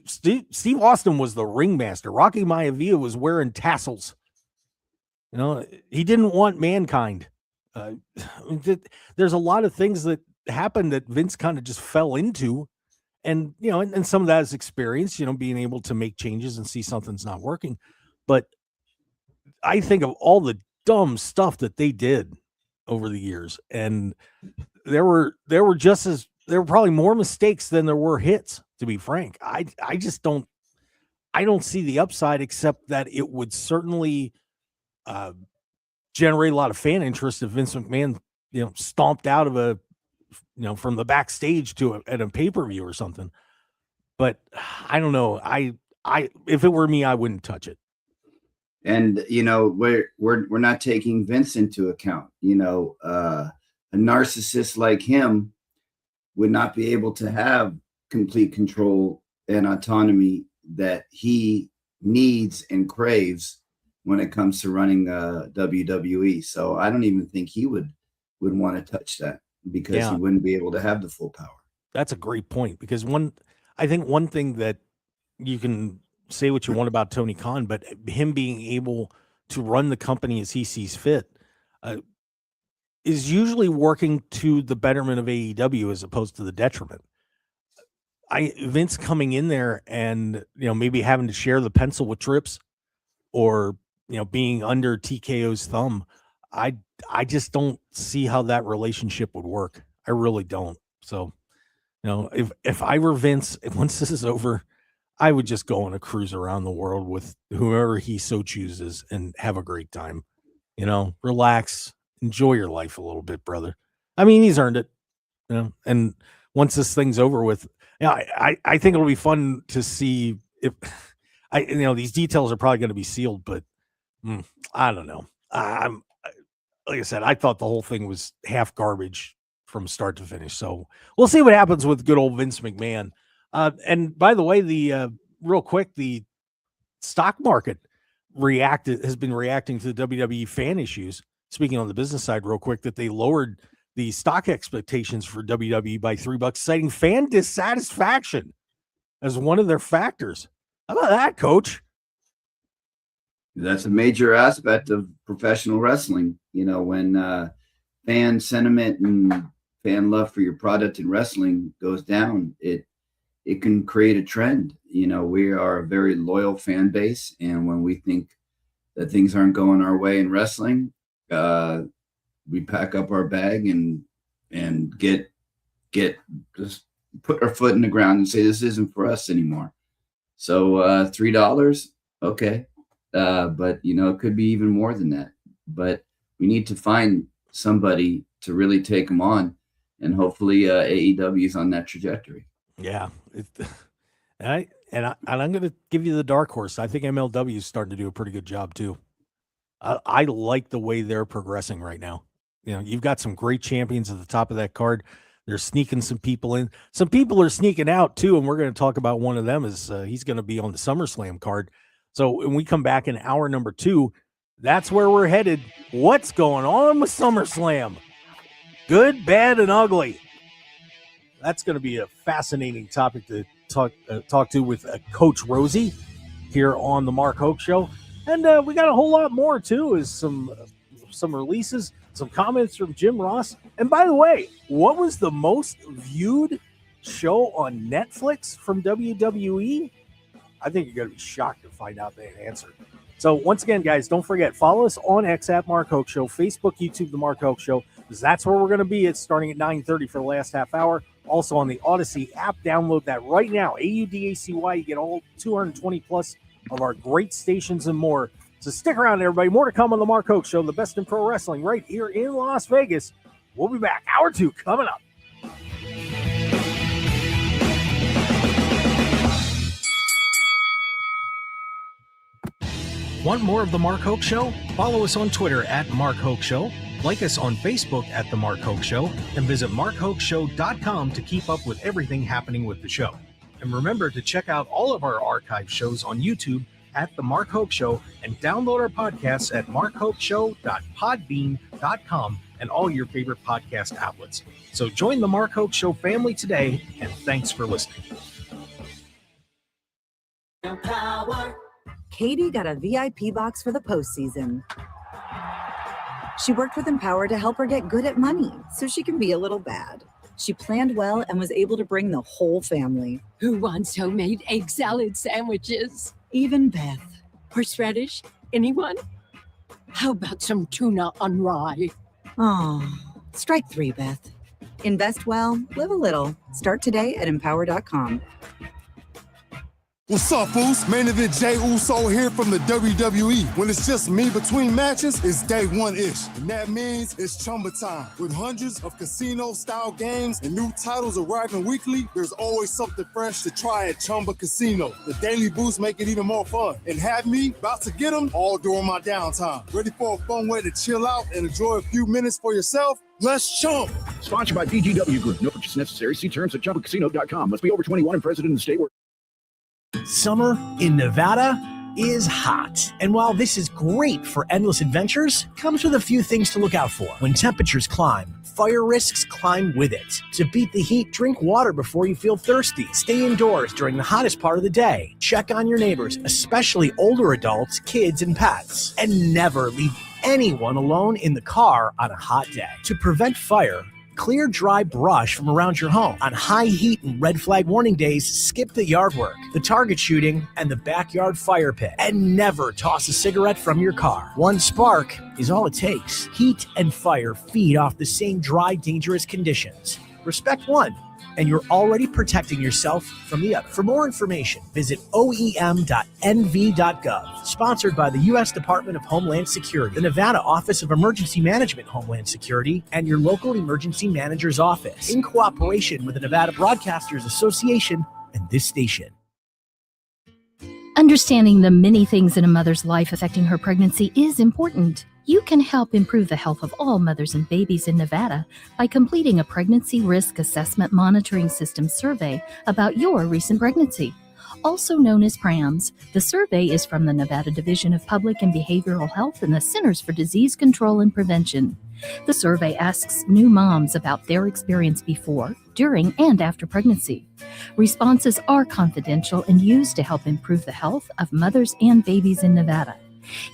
Steve Austin was the ringmaster. Rocky Maivia was wearing tassels. He didn't want Mankind. There's a lot of things that happened that Vince kind of just fell into. And, and some of that is experience, being able to make changes and see something's not working. But I think of all the dumb stuff that they did over the years. And there were probably more mistakes than there were hits, to be frank. I don't see the upside, except that it would certainly generate a lot of fan interest if Vince McMahon, stomped out of from the backstage to at a pay-per-view or something. But I don't know. If it were me, I wouldn't touch it. And we're not taking Vince into account. A narcissist like him would not be able to have complete control and autonomy that he needs and craves when it comes to running WWE. So I don't even think he would want to touch that, because he wouldn't be able to have the full power. That's a great point, because I think one thing that you can say what you want about Tony Khan, but him being able to run the company as he sees fit is usually working to the betterment of AEW as opposed to the detriment. Vince coming in there and, maybe having to share the pencil with Trips, or, being under TKO's thumb, I just don't see how that relationship would work. I really don't. So, if I were Vince, once this is over, I would just go on a cruise around the world with whoever he so chooses and have a great time. Relax, enjoy your life a little bit, brother. I mean, he's earned it. And once this thing's over with, I think it'll be fun to see if these details are probably going to be sealed, but I don't know. Like I said, I thought the whole thing was half garbage from start to finish. So we'll see what happens with good old Vince McMahon. And by the way, real quick, the stock market has been reacting to the WWE fan issues. Speaking on the business side, real quick, that they lowered the stock expectations for WWE by $3, citing fan dissatisfaction as one of their factors. How about that, Coach? That's a major aspect of professional wrestling. When fan sentiment and fan love for your product in wrestling goes down, it can create a trend. We are a very loyal fan base, and when we think that things aren't going our way in wrestling, we pack up our bag and get just put our foot in the ground and say, this isn't for us anymore. So $3, okay. But it could be even more than that. But we need to find somebody to really take them on, and hopefully AEW is on that trajectory. Yeah, I'm going to give you the dark horse. I think MLW is starting to do a pretty good job too. I like the way they're progressing right now. You've got some great champions at the top of that card. They're sneaking some people in. Some people are sneaking out too, and we're going to talk about one of them. Is he's going to be on the SummerSlam card. So when we come back in hour number 2, that's where we're headed. What's going on with SummerSlam? Good, bad, and ugly. That's going to be a fascinating topic to talk to with Coach Rosie here on the Mark Hoke Show. And we got a whole lot more, too, is some releases, some comments from Jim Ross. And by the way, what was the most viewed show on Netflix from WWE? I think you're going to be shocked to find out the answer. So once again, guys, don't forget, follow us on X at Mark Hoke Show, Facebook, YouTube, The Mark Hoke Show, because that's where we're going to be. It's starting at 9:30 for the last half hour. Also on the Odyssey app, download that right now, AUDACY. You get all 220 plus of our great stations and more. So stick around, everybody. More to come on the Mark Hoke Show, the best in pro wrestling, right here in Las Vegas. We'll be back. Hour 2 coming up. Want more of the Mark Hoke Show? Follow us on Twitter at Mark Hoke Show. Like us on Facebook at The Mark Hoke Show. And visit markhokeshow.com to keep up with everything happening with the show. And remember to check out all of our archive shows on YouTube at The Mark Hoke Show and download our podcasts at markhokeshow.podbean.com and all your favorite podcast outlets. So join the Mark Hoke Show family today, and thanks for listening. Katie got a VIP box for the postseason. She worked with Empower to help her get good at money so she can be a little bad. She planned well and was able to bring the whole family. Who wants homemade egg salad sandwiches? Even Beth. Horseradish? Anyone? How about some tuna on rye? Oh, strike 3, Beth. Invest well, live a little. Start today at empower.com. What's up, Foos? Main event Jey Uso here from the WWE. When it's just me between matches, it's day one-ish. And that means it's Chumba time. With hundreds of casino-style games and new titles arriving weekly, there's always something fresh to try at Chumba Casino. The daily boosts make it even more fun. And have me about to get them all during my downtime. Ready for a fun way to chill out and enjoy a few minutes for yourself? Let's chump. Sponsored by PGW Group. No purchase necessary. See terms at ChumbaCasino.com. Must be over 21 and present in the state where... Summer in Nevada is hot. And while this is great for endless adventures, comes with a few things to look out for. When temperatures climb, fire risks climb with it. To beat the heat, drink water before you feel thirsty. Stay indoors during the hottest part of the day. Check on your neighbors, especially older adults, kids, and pets. And never leave anyone alone in the car on a hot day. To prevent fire, clear dry brush from around your home. On high heat and red flag warning days, skip the yard work, the target shooting, and the backyard fire pit. And never toss a cigarette from your car. One spark is all it takes. Heat and fire feed off the same dry, dangerous conditions. Respect one, and you're already protecting yourself from the other. For more information, visit oem.nv.gov. Sponsored by the U.S. Department of Homeland Security, the Nevada Office of Emergency Management Homeland Security, and your local emergency manager's office, in cooperation with the Nevada Broadcasters Association and this station. Understanding the many things in a mother's life affecting her pregnancy is important. You can help improve the health of all mothers and babies in Nevada by completing a Pregnancy Risk Assessment Monitoring System survey about your recent pregnancy. Also known as PRAMS, the survey is from the Nevada Division of Public and Behavioral Health and the Centers for Disease Control and Prevention. The survey asks new moms about their experience before, during, and after pregnancy. Responses are confidential and used to help improve the health of mothers and babies in Nevada.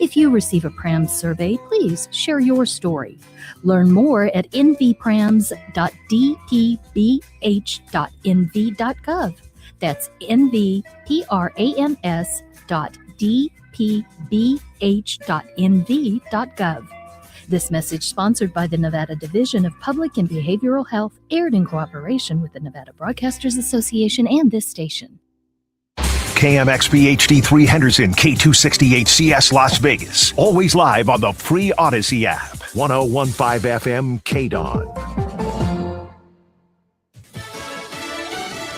If you receive a PRAMS survey, please share your story. Learn more at nvprams.dpbh.nv.gov. That's nvprams.dpbh.nv.gov. This message, sponsored by the Nevada Division of Public and Behavioral Health, aired in cooperation with the Nevada Broadcasters Association and this station. KMXP HD3 Henderson, K268CS Las Vegas. Always live on the free Odyssey app. 1015 FM KDON.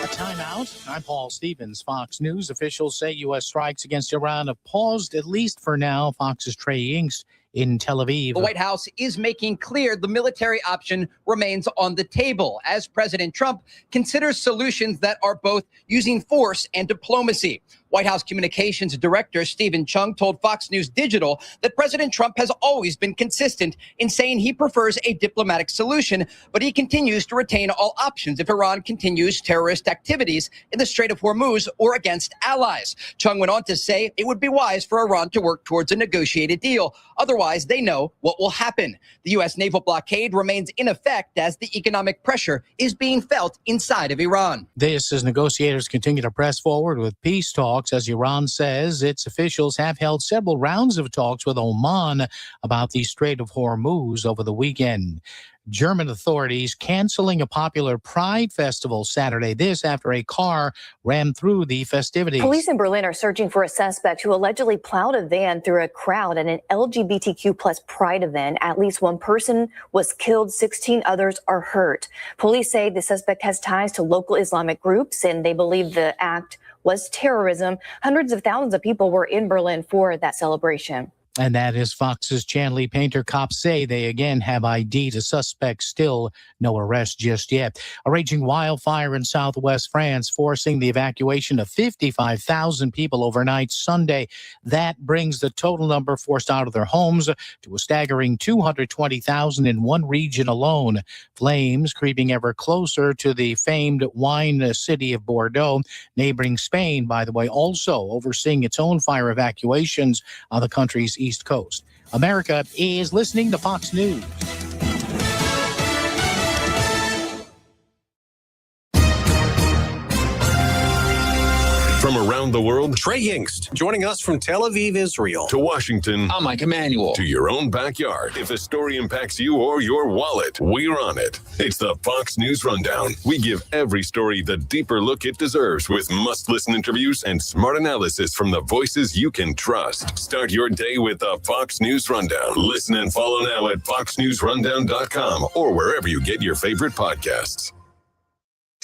A timeout. I'm Paul Stevens, Fox News. Officials say U.S. strikes against Iran have paused, at least for now. Fox's Trey Yingst in Tel Aviv. The White House is making clear the military option remains on the table as President Trump considers solutions that are both using force and diplomacy. White House Communications Director Stephen Chung told Fox News Digital that President Trump has always been consistent in saying he prefers a diplomatic solution, but he continues to retain all options if Iran continues terrorist activities in the Strait of Hormuz or against allies. Chung went on to say it would be wise for Iran to work towards a negotiated deal. Otherwise, they know what will happen. The U.S. naval blockade remains in effect as the economic pressure is being felt inside of Iran. This as negotiators continue to press forward with peace talks, as Iran says its officials have held several rounds of talks with Oman about the Strait of Hormuz over the weekend. German authorities canceling a popular Pride festival Saturday. This after a car ran through the festivities. Police in Berlin are searching for a suspect who allegedly plowed a van through a crowd at an LGBTQ plus Pride event. At least one person was killed, 16 others are hurt. Police say the suspect has ties to local Islamic groups, and they believe the act was terrorism. Hundreds of thousands of people were in Berlin for that celebration. And that is Fox's Chanley Painter. Cops say they again have ID'd a suspect, still no arrest just yet. A raging wildfire in southwest France forcing the evacuation of 55,000 people overnight Sunday. That brings the total number forced out of their homes to a staggering 220,000 in one region alone. Flames creeping ever closer to the famed wine city of Bordeaux, neighboring Spain, by the way, also overseeing its own fire evacuations on the country's East Coast. America is listening to Fox News. From around the world, Trey Yingst, joining us from Tel Aviv, Israel. To Washington. I'm Mike Emanuel. To your own backyard. If a story impacts you or your wallet, we're on it. It's the Fox News Rundown. We give every story the deeper look it deserves with must-listen interviews and smart analysis from the voices you can trust. Start your day with the Fox News Rundown. Listen and follow now at foxnewsrundown.com or wherever you get your favorite podcasts.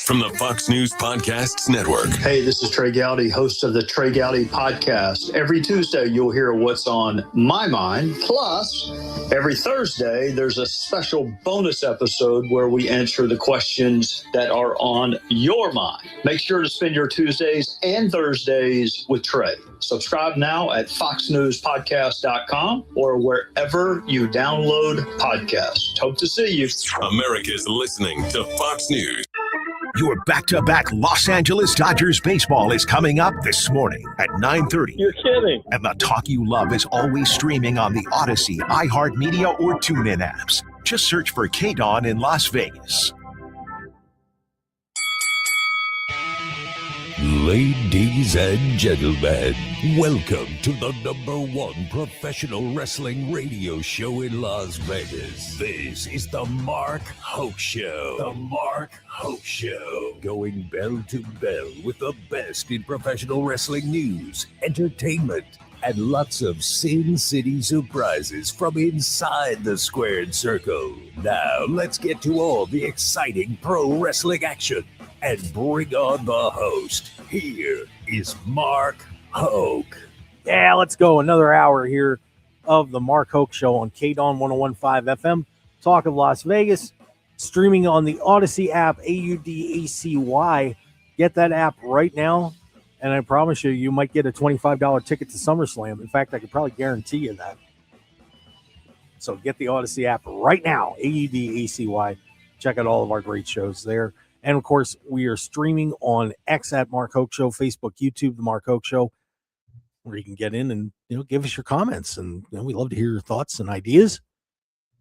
From the Fox News Podcasts Network. Hey, this is Trey Gowdy, host of the Trey Gowdy Podcast. Every Tuesday, you'll hear what's on my mind. Plus, every Thursday, there's a special bonus episode where we answer the questions that are on your mind. Make sure to spend your Tuesdays and Thursdays with Trey. Subscribe now at foxnewspodcast.com or wherever you download podcasts. Hope to see you. America's listening to Fox News. Your back-to-back Los Angeles Dodgers baseball is coming up this morning at 9:30. You're kidding. And the talk you love is always streaming on the Odyssey, iHeartMedia, or TuneIn apps. Just search for K-Dawn in Las Vegas. Ladies and gentlemen, welcome to the #1 professional wrestling radio show in Las Vegas. This is the Mark Hoke Show. The Mark Hoke Show. Going bell to bell with the best in professional wrestling news, entertainment, and lots of Sin City surprises from inside the squared circle. Now, let's get to all the exciting pro wrestling action and bring on the host. Here is Mark Hoke. Yeah, let's go. Another hour here of the Mark Hoke Show on K-Dawn 101.5 FM. Talk of Las Vegas. Streaming on the Odyssey app, AUDACY. Get that app right now, and I promise you, you might get a $25 ticket to SummerSlam. In fact, I could probably guarantee you that. So get the Odyssey app right now, AUDACY. Check out all of our great shows there. And, of course, we are streaming on X at Mark Hoke Show, Facebook, YouTube, The Mark Hoke Show, where you can get in and, give us your comments. And we love to hear your thoughts and ideas.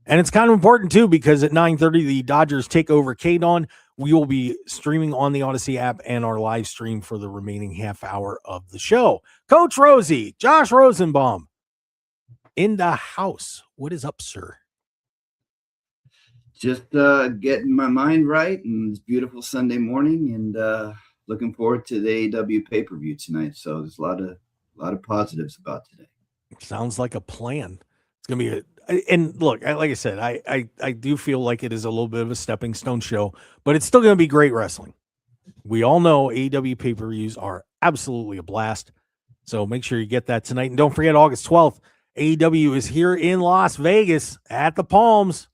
And it's kind of important, too, because at 9:30, the Dodgers take over K-Dawn. We will be streaming on the Odyssey app and our live stream for the remaining half hour of the show. Coach Rosie, Josh Rosenbaum, in the house. What is up, sir? Just getting my mind right, and it's beautiful Sunday morning, and looking forward to the AEW pay-per-view tonight. So there's a lot of positives about today. Sounds like a plan. It's gonna be and look, like I said, I do feel like it is a little bit of a stepping stone show, but it's still gonna be great wrestling. We all know AEW pay-per-views are absolutely a blast. So make sure you get that tonight, and don't forget August 12th, AEW is here in Las Vegas at the Palms.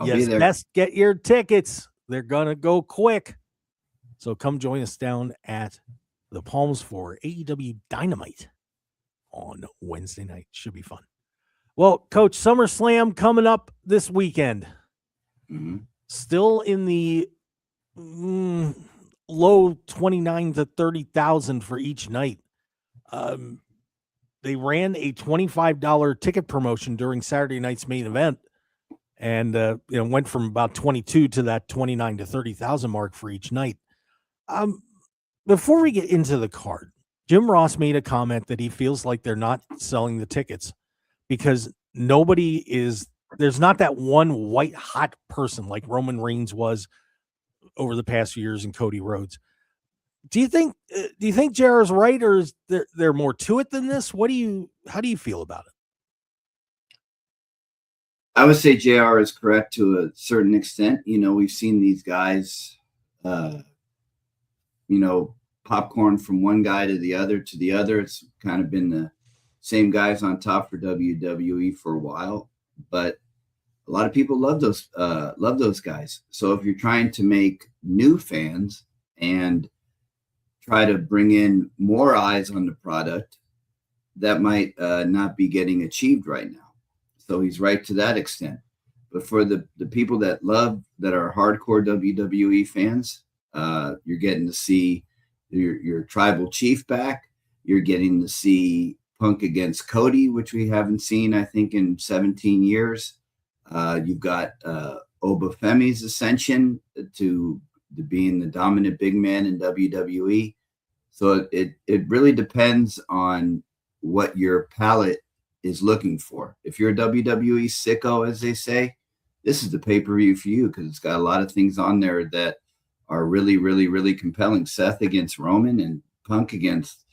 Yes, best get your tickets. They're going to go quick. So come join us down at the Palms for AEW Dynamite on Wednesday night. Should be fun. Well, Coach, SummerSlam coming up this weekend. Still in the low 29 to 30,000 for each night. They ran a $25 ticket promotion during Saturday night's main event, and went from about 22 to that 29 to 30,000 mark for each night. Before we get into the card, Jim Ross made a comment that he feels like they're not selling the tickets because there's not that one white hot person like Roman Reigns was over the past few years and Cody Rhodes. Do you think JR is right, or is there more to it than this? How do you feel about it? I would say JR is correct to a certain extent. We've seen these guys, popcorn from one guy to the other. It's kind of been the same guys on top for WWE for a while, but a lot of people love those guys. So if you're trying to make new fans and try to bring in more eyes on the product, that might not be getting achieved right now. So he's right to that extent. But for the people that are hardcore WWE fans, you're getting to see your tribal chief back. You're getting to see Punk against Cody, which we haven't seen, I think, in 17 years. You've got Obafemi's ascension to being the dominant big man in WWE. So it really depends on what your palate is looking for. If you're a WWE sicko, as they say, this is the pay-per-view for you because it's got a lot of things on there that are really, really, really compelling. Seth against Roman and Punk against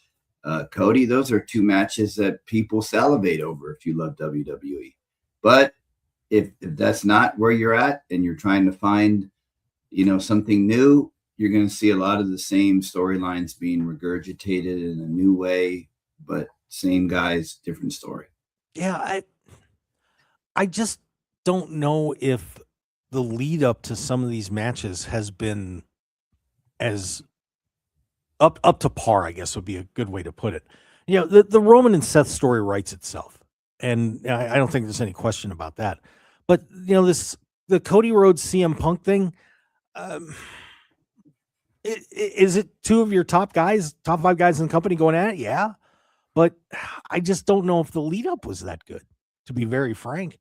Cody. Those are two matches that people salivate over if you love WWE. But if that's not where you're at and you're trying to find, something new, you're going to see a lot of the same storylines being regurgitated in a new way, but same guys, different story. Yeah, I just don't know if the lead up to some of these matches has been as up to par, I guess would be a good way to put it. The Roman and Seth story writes itself, and I don't think there's any question about that. But the Cody Rhodes CM Punk thing, is it two of your top 5 guys in the company going at it? Yeah. But I just don't know if the lead up was that good, to be very frank.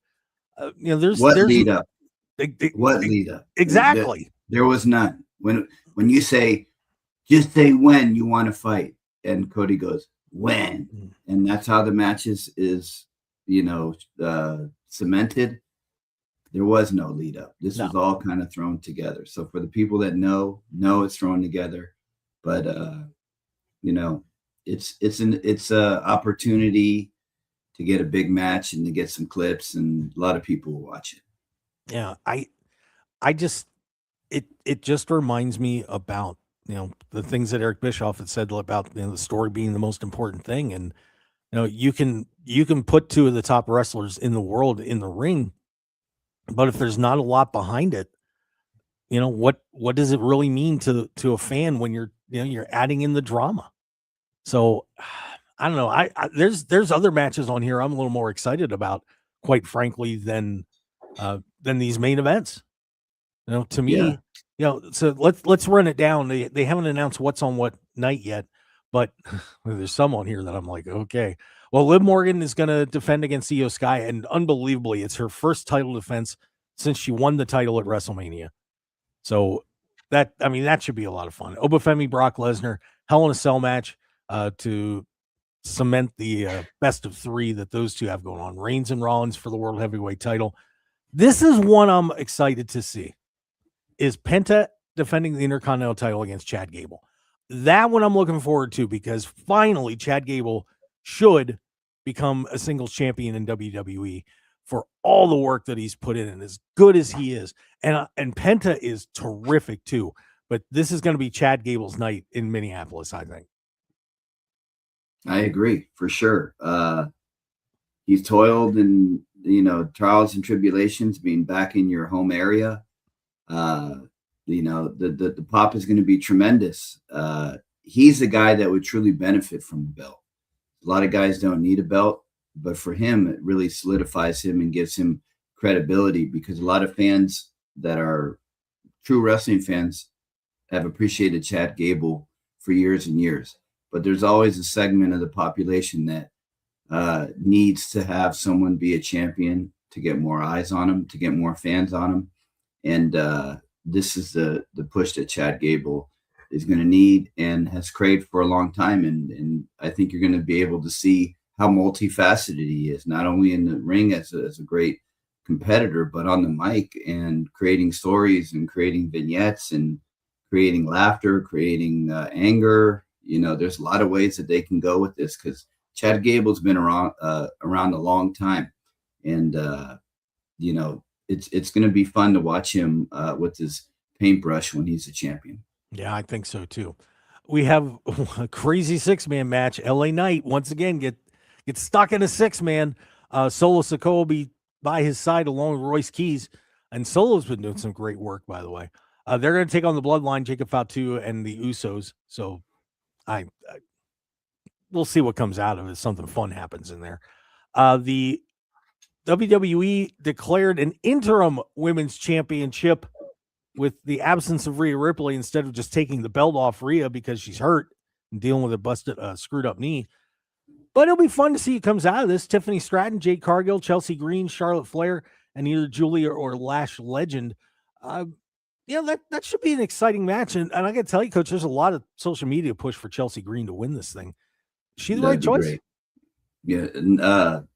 There's lead up? What lead up? Exactly. There was none. When you say, just say when you want to fight, and Cody goes, when, and that's how the match is cemented. There was no lead up. This was all kind of thrown together. So for the people that know it's thrown together, but it's a opportunity to get a big match and to get some clips, and a lot of people will watch it. Yeah, I just it just reminds me about the things that Eric Bischoff had said about the story being the most important thing, and you can put two of the top wrestlers in the world in the ring, but if there's not a lot behind it, what does it really mean to a fan when you're adding in the drama? So I don't know. There's other matches on here I'm a little more excited about, quite frankly, than these main events. To me, so let's run it down. They haven't announced what's on what night yet, but there's some on here that I'm like, okay. Well, Liv Morgan is going to defend against Io Sky, and unbelievably, it's her first title defense since she won the title at WrestleMania. So that should be a lot of fun. Obafemi, Brock Lesnar, Hell in a Cell match to cement the best of 3 that those two have going on. Reigns and Rollins for the World Heavyweight title. This is one I'm excited to see. Is Penta defending the Intercontinental title against Chad Gable? That one I'm looking forward to, because finally Chad Gable should become a singles champion in WWE for all the work that he's put in, and as good as he is. And Penta is terrific too. But this is going to be Chad Gable's night in Minneapolis, I think. I agree, for sure. He's toiled in, trials and tribulations, being back in your home area. The pop is going to be tremendous. he's the guy that would truly benefit from the belt. A lot of guys don't need a belt, but for him, it really solidifies him and gives him credibility, because a lot of fans that are true wrestling fans have appreciated Chad Gable for years and years. But there's always a segment of the population that needs to have someone be a champion to get more eyes on him, to get more fans on him. And this is the push that Chad Gable is going to need and has craved for a long time. And I think you're going to be able to see how multifaceted he is, not only in the ring as a great competitor, but on the mic and creating stories and creating vignettes and creating laughter, creating anger. You know, there's a lot of ways that they can go with this, because Chad Gable's been around a long time. And, you know, it's going to be fun to watch him with his paintbrush when he's a champion. Yeah, I think so too. We have a crazy 6-man match. LA Knight once again get stuck in a 6-man. Solo Sikoa will be by his side along with Royce Keys, and Solo's been doing some great work, by the way. They're going to take on the Bloodline, Jacob Fatu and the Usos. So I we'll see what comes out of it. Something fun happens in there. The WWE declared an interim women's championship with the absence of Rhea Ripley, instead of just taking the belt off Rhea because she's hurt and dealing with a busted, screwed up knee. But it'll be fun to see what comes out of this. Tiffany Stratton, Jade Cargill, Chelsea Green, Charlotte Flair, and either Julia or Lash Legend. Yeah, that should be an exciting match. And I got to tell you, Coach, there's a lot of social media push for Chelsea Green to win this thing. Is she the right choice? Great. Yeah, and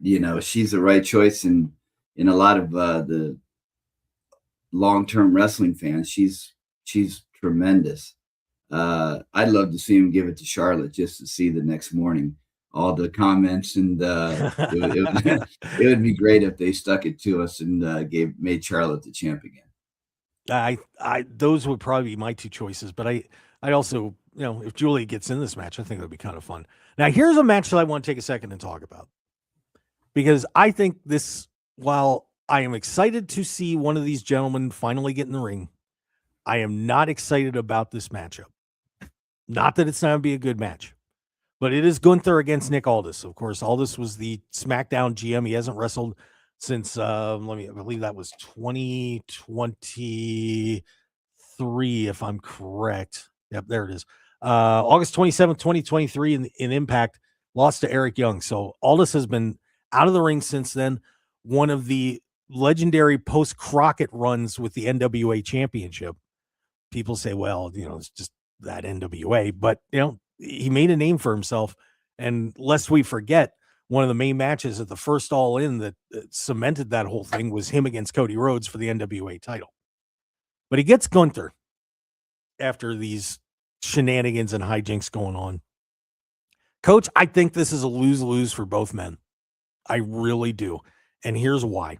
you know, she's the right choice in a lot of the long-term wrestling fans. She's tremendous. I'd love to see him give it to Charlotte just to see the next morning all the comments, and it would be great if they stuck it to us and made Charlotte the champ again. I those would probably be my two choices, but I also, you know, if Julia gets in this match, I think that'd be kind of fun. Now, here's a match that I want to take a second and talk about, because I think this, while I am excited to see one of these gentlemen finally get in the ring, I am not excited about this matchup. Not that it's not going to be a good match, but it is Gunther against Nick Aldis. Of course, Aldis was the SmackDown GM. He hasn't wrestled since, I believe that was 2023, if I'm correct. Yep, there it is. August 27th, 2023 in Impact, lost to Eric Young. So Aldis has been out of the ring since then. One of the legendary post-Crockett runs with the NWA Championship. People say, well, you know, it's just that NWA, but, you know, he made a name for himself. And lest we forget, one of the main matches at the first All In that cemented that whole thing was him against Cody Rhodes for the NWA title. But he gets Gunther after these shenanigans and hijinks going on. Coach, I think this is a lose-lose for both men. I really do. And here's why.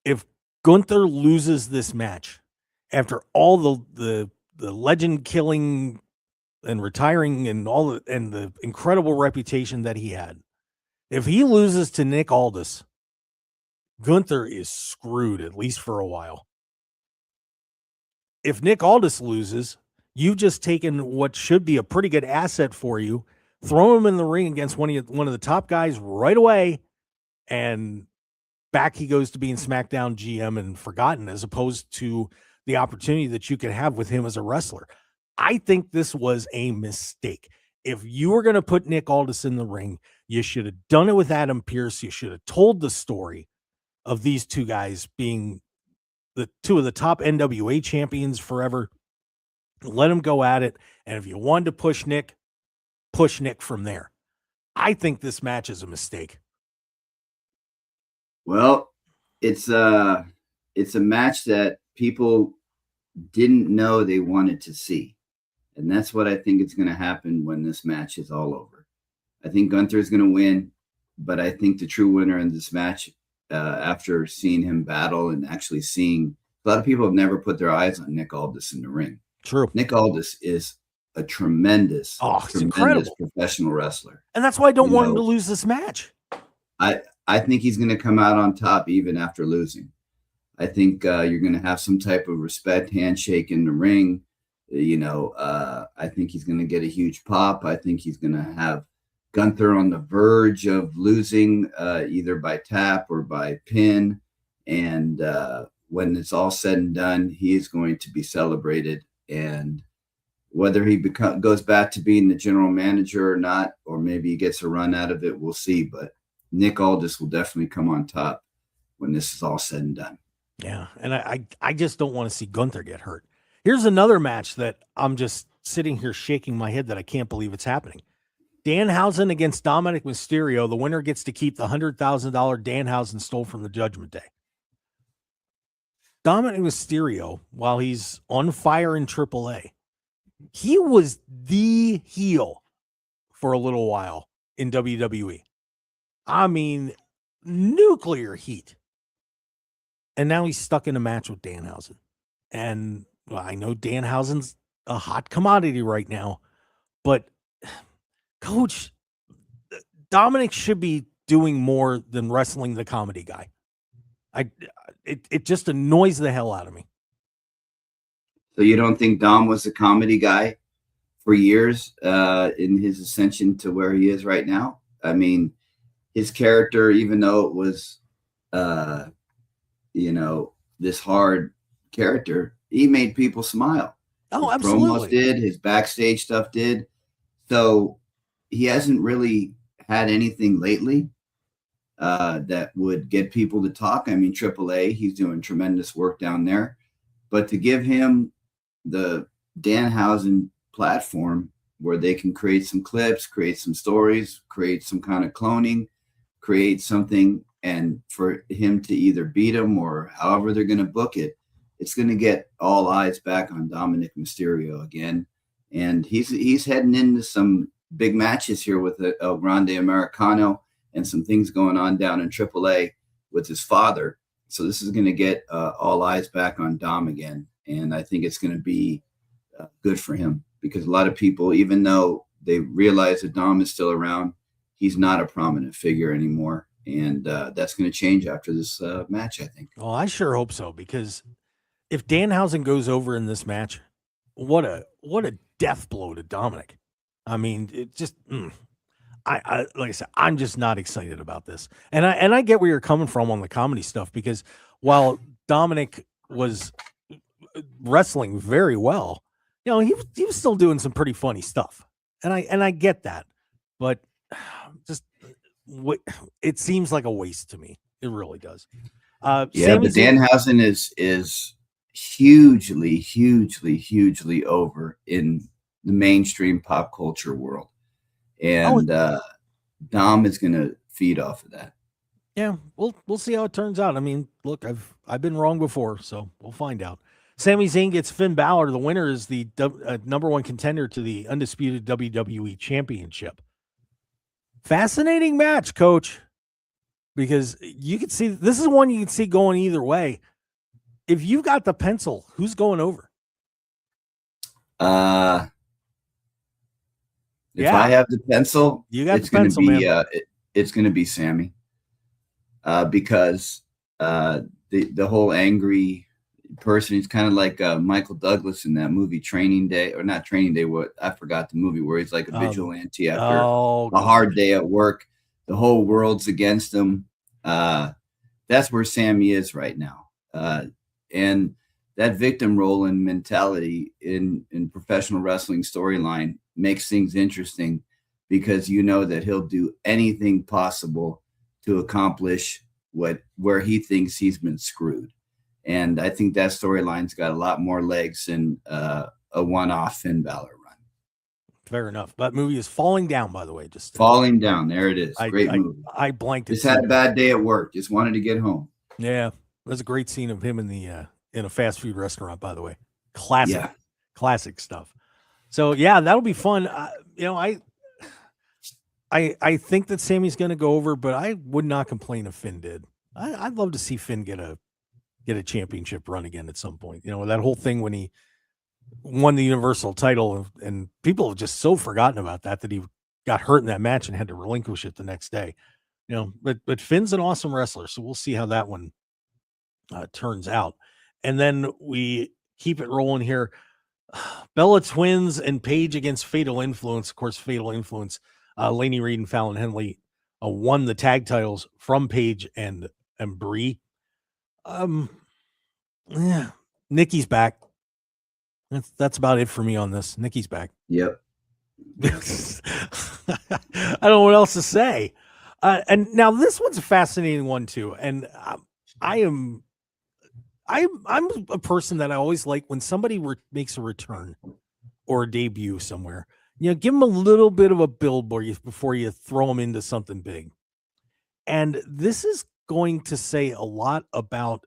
If Gunther loses this match after all the legend killing and retiring and the incredible reputation that he had, if he loses to Nick Aldis, Gunther is screwed, at least for a while. If Nick Aldis loses, you've just taken what should be a pretty good asset for you, throw him in the ring against one of the top guys right away, and back he goes to being SmackDown GM and forgotten, as opposed to the opportunity that you can have with him as a wrestler. I think this was a mistake. If you were going to put Nick Aldis in the ring, you should have done it with Adam Pearce. You should have told the story of these two guys being the two of the top NWA champions forever. Let them go at it. And if you wanted to push Nick from there. I think this match is a mistake. Well, it's a match that people didn't know they wanted to see. And that's what I think is going to happen when this match is all over. I think Gunther is going to win, but I think the true winner in this match, after seeing him battle and actually seeing, a lot of people have never put their eyes on Nick Aldis in the ring. True. Nick Aldis is a tremendous professional wrestler. And that's why I don't want him to lose this match. I think he's going to come out on top even after losing. I think you're going to have some type of respect handshake in the ring. I think he's going to get a huge pop. I think he's going to have Gunther on the verge of losing either by tap or by pin. And when it's all said and done, he is going to be celebrated. And whether he goes back to being the general manager or not, or maybe he gets a run out of it, we'll see. But Nick Aldis will definitely come on top when this is all said and done. Yeah, and I just don't want to see Gunther get hurt. Here's another match that I'm just sitting here shaking my head that I can't believe it's happening. Danhausen against Dominic Mysterio. The winner gets to keep the $100,000 Danhausen stole from the Judgment Day. Dominic Mysterio, while he's on fire in AAA, he was the heel for a little while in WWE. I mean, nuclear heat. And now he's stuck in a match with Danhausen. And well, I know Danhausen's a hot commodity right now, but Coach, Dominic should be doing more than wrestling the comedy guy. It just annoys the hell out of me. So you don't think Dom was a comedy guy for years in his ascension to where he is right now? I mean, his character, even though it was, this hard character, he made people smile. Oh, his absolutely. Promos did, his backstage stuff did. So he hasn't really had anything lately that would get people to talk. I mean, AAA, he's doing tremendous work down there. But to give him the Danhausen platform where they can create some clips, create some stories, create some kind of cloning, create something, and for him to either beat him or however they're going to book it, it's going to get all eyes back on Dominic Mysterio again. And he's heading into some big matches here with El Grande Americano and some things going on down in AAA with his father. So this is going to get all eyes back on Dom again. And I think it's going to be good for him because a lot of people, even though they realize that Dom is still around, he's not a prominent figure anymore. And that's going to change after this match, I think. Well, I sure hope so, because if Danhausen goes over in this match, what a death blow to Dominic. I mean, it just, I like I said, I'm just not excited about this. And I get where you're coming from on the comedy stuff, because while Dominic was wrestling very well, he was still doing some pretty funny stuff. And I get that, but just it seems like a waste to me. It really does. But Danhausen is hugely, hugely, hugely over in the mainstream pop culture world. And Dom is going to feed off of that. Yeah, we'll see how it turns out. I mean, look, I've been wrong before, so we'll find out. Sami Zayn gets Finn Balor. The winner is the number one contender to the undisputed WWE Championship. Fascinating match, Coach, because you can see this is one you can see going either way. If you've got the pencil, who's going over? If I have the pencil, it's going to be it's going to be Sammy, because the whole angry person, he's kind of like Michael Douglas in that movie Training Day, or not Training Day. What I forgot the movie where he's like a vigilante after a hard day at work. The whole world's against him. That's where Sammy is right now, and that victim role and mentality in professional wrestling storyline makes things interesting, because you know that he'll do anything possible to accomplish where he thinks he's been screwed. And I think that storyline's got a lot more legs than a one-off Finn Balor run. Fair enough. That movie is Falling Down, by the way. Just Falling Down. There it is. Great movie. I blanked it. Just had a bad day at work. Just wanted to get home. Yeah. There's a great scene of him in a fast food restaurant, by the way. Classic stuff. So yeah, that'll be fun. I think that Sammy's going to go over, but I would not complain if Finn did. I'd love to see Finn get a championship run again at some point. That whole thing when he won the Universal title, and people have just so forgotten about that he got hurt in that match and had to relinquish it the next day. But Finn's an awesome wrestler, so we'll see how that one turns out. And then we keep it rolling here. Bella Twins and Paige against Fatal Influence. Of course, Fatal Influence, Laney Reed and Fallon Henley won the tag titles from Paige and Brie. Yeah, Nikki's back. That's about it for me on this. Nikki's back. Yep. I don't know what else to say. And now this one's a fascinating one too. And I'm a person that I always like when somebody makes a return or a debut somewhere. Give them a little bit of a build before you throw them into something big. And this is going to say a lot about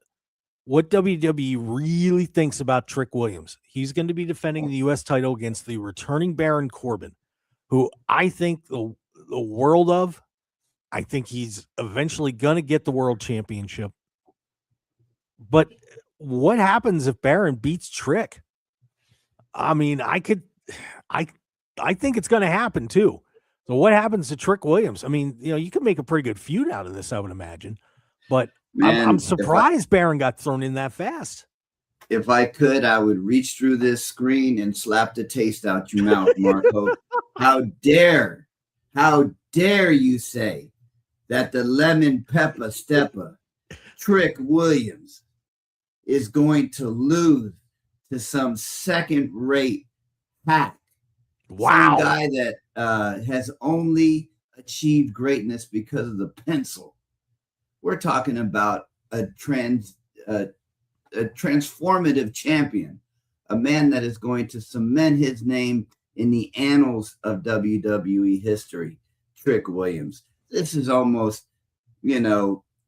what WWE really thinks about Trick Williams. He's going to be defending the U.S. title against the returning Baron Corbin, who I think the world of. I think he's eventually going to get the world championship. But what happens if Baron beats Trick? I mean, I think it's going to happen too. So what happens to Trick Williams? I mean, you could make a pretty good feud out of this, I would imagine. But man, I'm surprised Baron got thrown in that fast. If I could, I would reach through this screen and slap the taste out your mouth, Marco. How dare you say that the lemon pepper stepper Trick Williams is going to lose to some second-rate hack? Wow. Some guy that has only achieved greatness because of the pencil. We're talking about a transformative champion, a man that is going to cement his name in the annals of WWE history, Trick Williams. This is almost,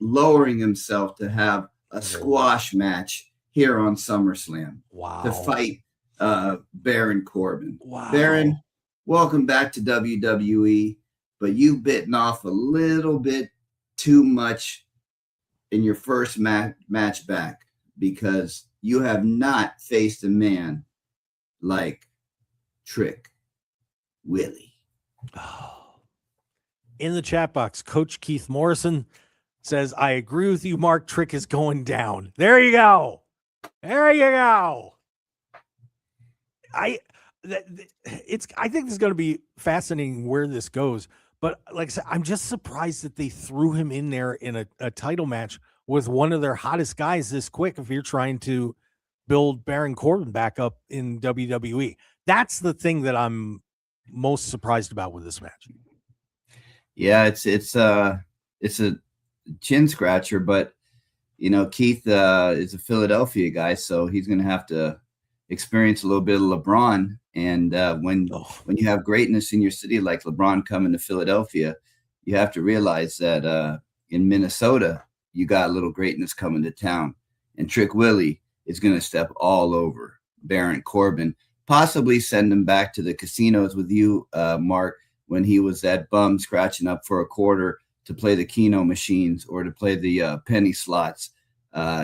lowering himself to have a squash match here on SummerSlam. Wow. To fight Baron Corbin. Wow. Baron, welcome back to WWE, but you've bitten off a little bit too much in your first match back, because you have not faced a man like Trick Willie. In the chat box, Coach Keith Morrison says, I agree with you, Mark. Trick is going down. There you go. There you go. I think it's going to be fascinating where this goes. But like I said, I'm just surprised that they threw him in there in a title match with one of their hottest guys this quick if you're trying to build Baron Corbin back up in WWE. That's the thing that I'm most surprised about with this match. Yeah, it's a chin scratcher, but Keith is a Philadelphia guy, so he's going to have to experience a little bit of LeBron. And when you have greatness in your city like LeBron coming to Philadelphia, you have to realize that in Minnesota, you got a little greatness coming to town. And Trick Willie is going to step all over Baron Corbin, possibly send him back to the casinos with you, Mark, when he was that bum scratching up for a quarter to play the Keno machines or to play the penny slots.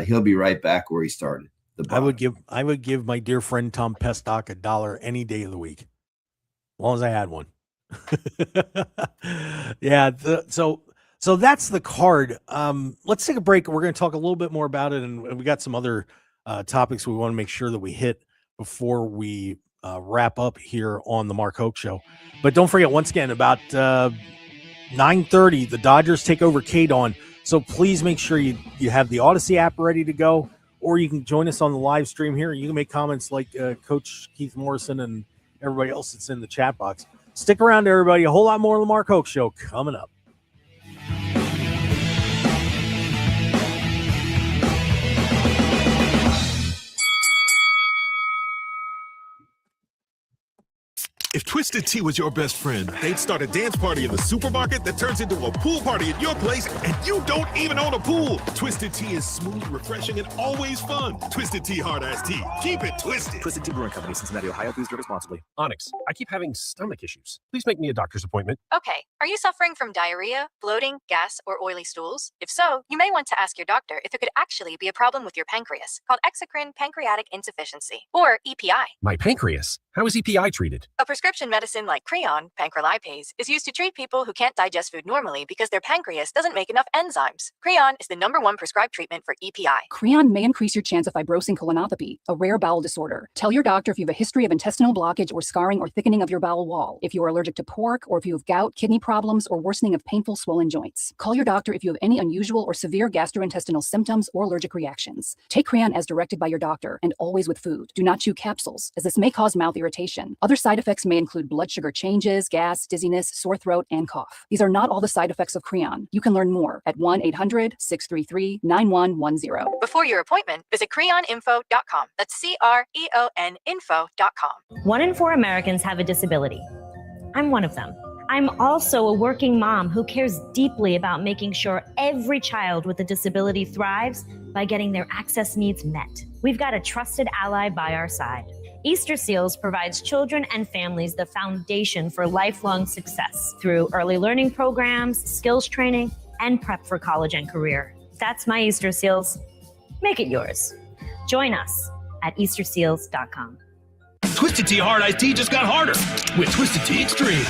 He'll be right back where he started. I would give my dear friend Tom Pestock $1 any day of the week, as long as I had one. Yeah. So that's the card. Let's take a break. We're going to talk a little bit more about it, and we got some other topics we want to make sure that we hit before we wrap up here on the Mark Hoke Show. But don't forget, once again, about 9:30, the Dodgers take over KDON. So please make sure you have the Odyssey app ready to go, or you can join us on the live stream here. You can make comments like Coach Keith Morrison and everybody else that's in the chat box. Stick around, everybody. A whole lot more of the Mark Hoke Show coming up. If Twisted Tea was your best friend, they'd start a dance party in the supermarket that turns into a pool party at your place, and you don't even own a pool. Twisted Tea is smooth, refreshing, and always fun. Twisted Tea Hard-Ass Tea. Keep it twisted. Twisted Tea Brewing Company, Cincinnati, Ohio. Please drink responsibly. Onyx, I keep having stomach issues. Please make me a doctor's appointment. Okay, are you suffering from diarrhea, bloating, gas, or oily stools? If so, you may want to ask your doctor if it could actually be a problem with your pancreas, called exocrine pancreatic insufficiency, or EPI. My pancreas? How is EPI treated? A prescription Prescription medicine like Creon, pancrelipase, is used to treat people who can't digest food normally because their pancreas doesn't make enough enzymes. Creon is the #1 prescribed treatment for EPI. Creon may increase your chance of fibrosing colonopathy, a rare bowel disorder. Tell your doctor if you have a history of intestinal blockage or scarring or thickening of your bowel wall, if you are allergic to pork, or if you have gout, kidney problems, or worsening of painful swollen joints. Call your doctor if you have any unusual or severe gastrointestinal symptoms or allergic reactions. Take Creon as directed by your doctor and always with food. Do not chew capsules, as this may cause mouth irritation. Other side effects may include blood sugar changes, gas, dizziness, sore throat, and cough. These are not all the side effects of Creon. You can learn more at 1-800-633-9110. Before your appointment, visit creoninfo.com. That's CREON info.com. 1 in 4 Americans have a disability. I'm one of them. I'm also a working mom who cares deeply about making sure every child with a disability thrives by getting their access needs met. We've got a trusted ally by our side. Easter Seals provides children and families the foundation for lifelong success through early learning programs, skills training, and prep for college and career. That's my Easter Seals. Make it yours. Join us at easterseals.com. Twisted Tea Hard Iced Tea just got harder with Twisted Tea Extreme.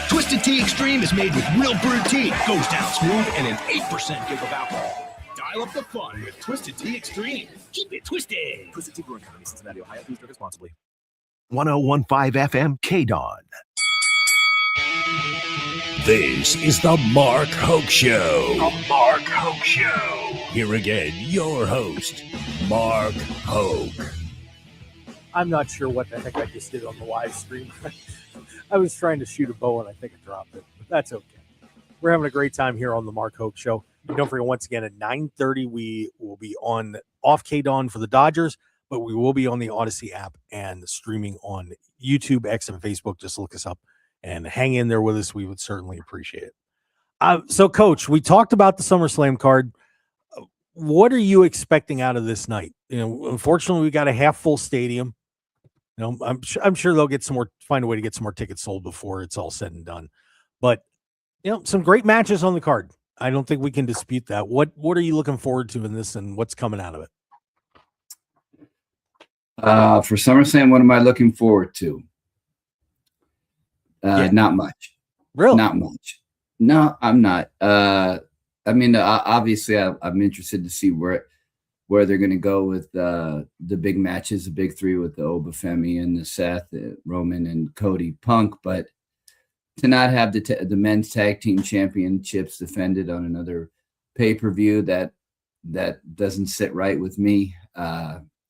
Twisted Tea Extreme is made with real brewed tea, goes down smooth, and an 8% give of alcohol. Dial up the fun with Twisted Tea Extreme. Keep it twisted. Twisted Tea Brewing Company, Cincinnati, Ohio. Please drink responsibly. 1015 FM KDON. This is the Mark Hoke Show. The Mark Hoke Show. Here again, your host, Mark Hoke. I'm not sure what the heck I just did on the live stream. I was trying to shoot a bow and I think I dropped it, but that's okay. We're having a great time here on the Mark Hoke Show. And don't forget, once again, at 9:30, we will be on off KDON for the Dodgers, but we will be on the Odyssey app and streaming on YouTube, X, and Facebook. Just look us up and hang in there with us. We would certainly appreciate it. So, Coach, we talked about the SummerSlam card. What are you expecting out of this night? Unfortunately, we got a half full stadium. I'm sure they'll find a way to get some more tickets sold before it's all said and done. But some great matches on the card. I don't think we can dispute that. What are you looking forward to in this, and what's coming out of it? For SummerSlam, what am I looking forward to? Not much. Really? Not much. No, I'm not. Obviously, I'm interested to see where they're going to go with the big matches, the big three with the Obafemi and the Seth, Roman and Cody Punk, but to not have the men's tag team championships defended on another pay-per-view, that doesn't sit right with me.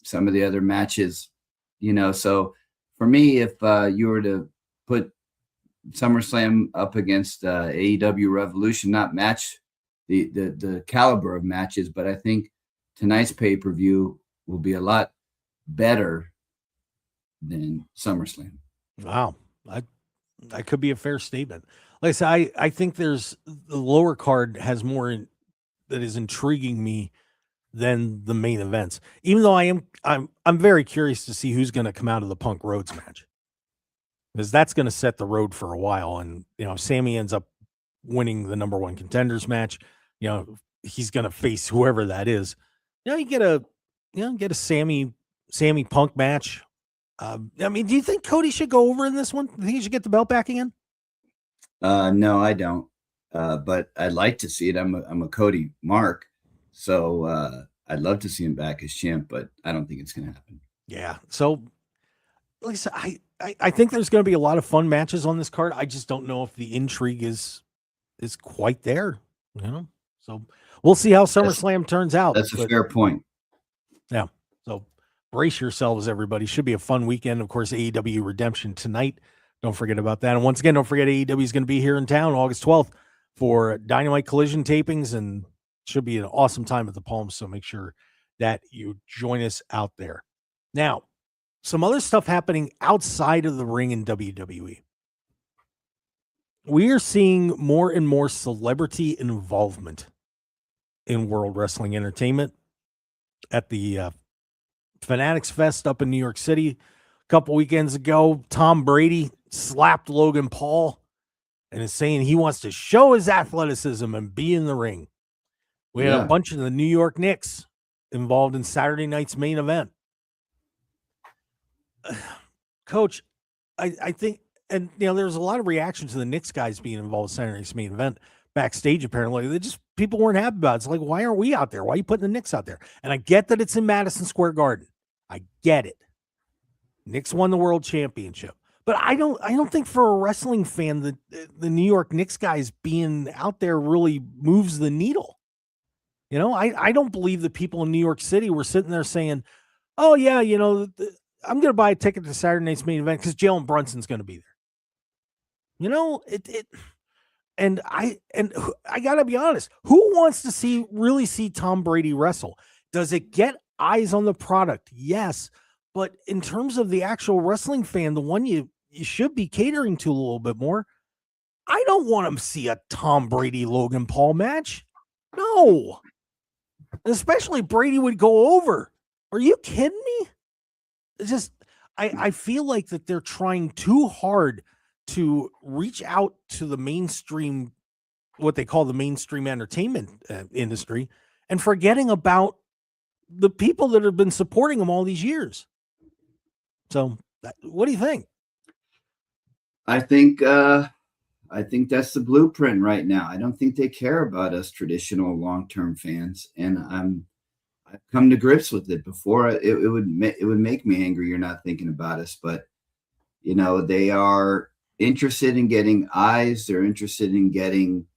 Some of the other matches, so for me, if you were to put SummerSlam up against AEW Revolution, not match the caliber of matches, but I think tonight's pay-per-view will be a lot better than SummerSlam. Wow. That could be a fair statement. Like I said, I think the lower card has more that is intriguing me than the main events. Even though I'm very curious to see who's going to come out of the Punk Rhodes match, because that's going to set the road for a while. And Sammy ends up winning the number 1 contenders match. He's going to face whoever that is. You get a Sammy Punk match. Do you think Cody should go over in this one? Do you think he should get the belt back again? No, I don't. But I'd like to see it. I'm a Cody mark, so I'd love to see him back as champ, but I don't think it's going to happen. Yeah. So, like I said, I think there's going to be a lot of fun matches on this card. I just don't know if the intrigue is quite there. So we'll see how SummerSlam turns out. That's a fair point. Yeah. So brace yourselves, everybody. Should be a fun weekend. Of course, AEW Redemption tonight. Don't forget about that. And once again, don't forget AEW is going to be here in town August 12th for Dynamite Collision tapings, and should be an awesome time at the Palms. So make sure that you join us out there. Now, some other stuff happening outside of the ring in WWE. We are seeing more and more celebrity involvement in World Wrestling Entertainment. At the Fanatics Fest up in New York City a couple weekends ago, Tom Brady slapped Logan Paul and is saying he wants to show his athleticism and be in the ring. We had a bunch of the New York Knicks involved in Saturday night's main event. Coach, I think and there's a lot of reaction to the Knicks guys being involved in Saturday Night's Main Event backstage. Apparently, people weren't happy about it. It's like, why aren't we out there? Why are you putting the Knicks out there? And I get that it's in Madison Square Garden. I get it. Knicks won the World Championship, but I don't think for a wrestling fan that the New York Knicks guys being out there really moves the needle. I don't believe the people in New York City were sitting there saying, "Oh yeah, I'm going to buy a ticket to Saturday Night's Main Event because Jalen Brunson's going to be there." And I gotta be honest, who wants to really see Tom Brady wrestle? Does it get eyes on the product? Yes. But in terms of the actual wrestling fan, the one you should be catering to a little bit more, I don't want to see a Tom Brady Logan Paul match. No. Especially Brady would go over. Are you kidding me? It's just, I feel like that they're trying too hard to reach out to the mainstream, what they call the mainstream entertainment industry, and forgetting about the people that have been supporting them all these years. So what do you think? I think that's the blueprint right now. I don't think they care about us traditional long-term fans. And I've come to grips with it before. It would make me angry. You're not thinking about us, but they are interested in getting eyes. They're interested in getting,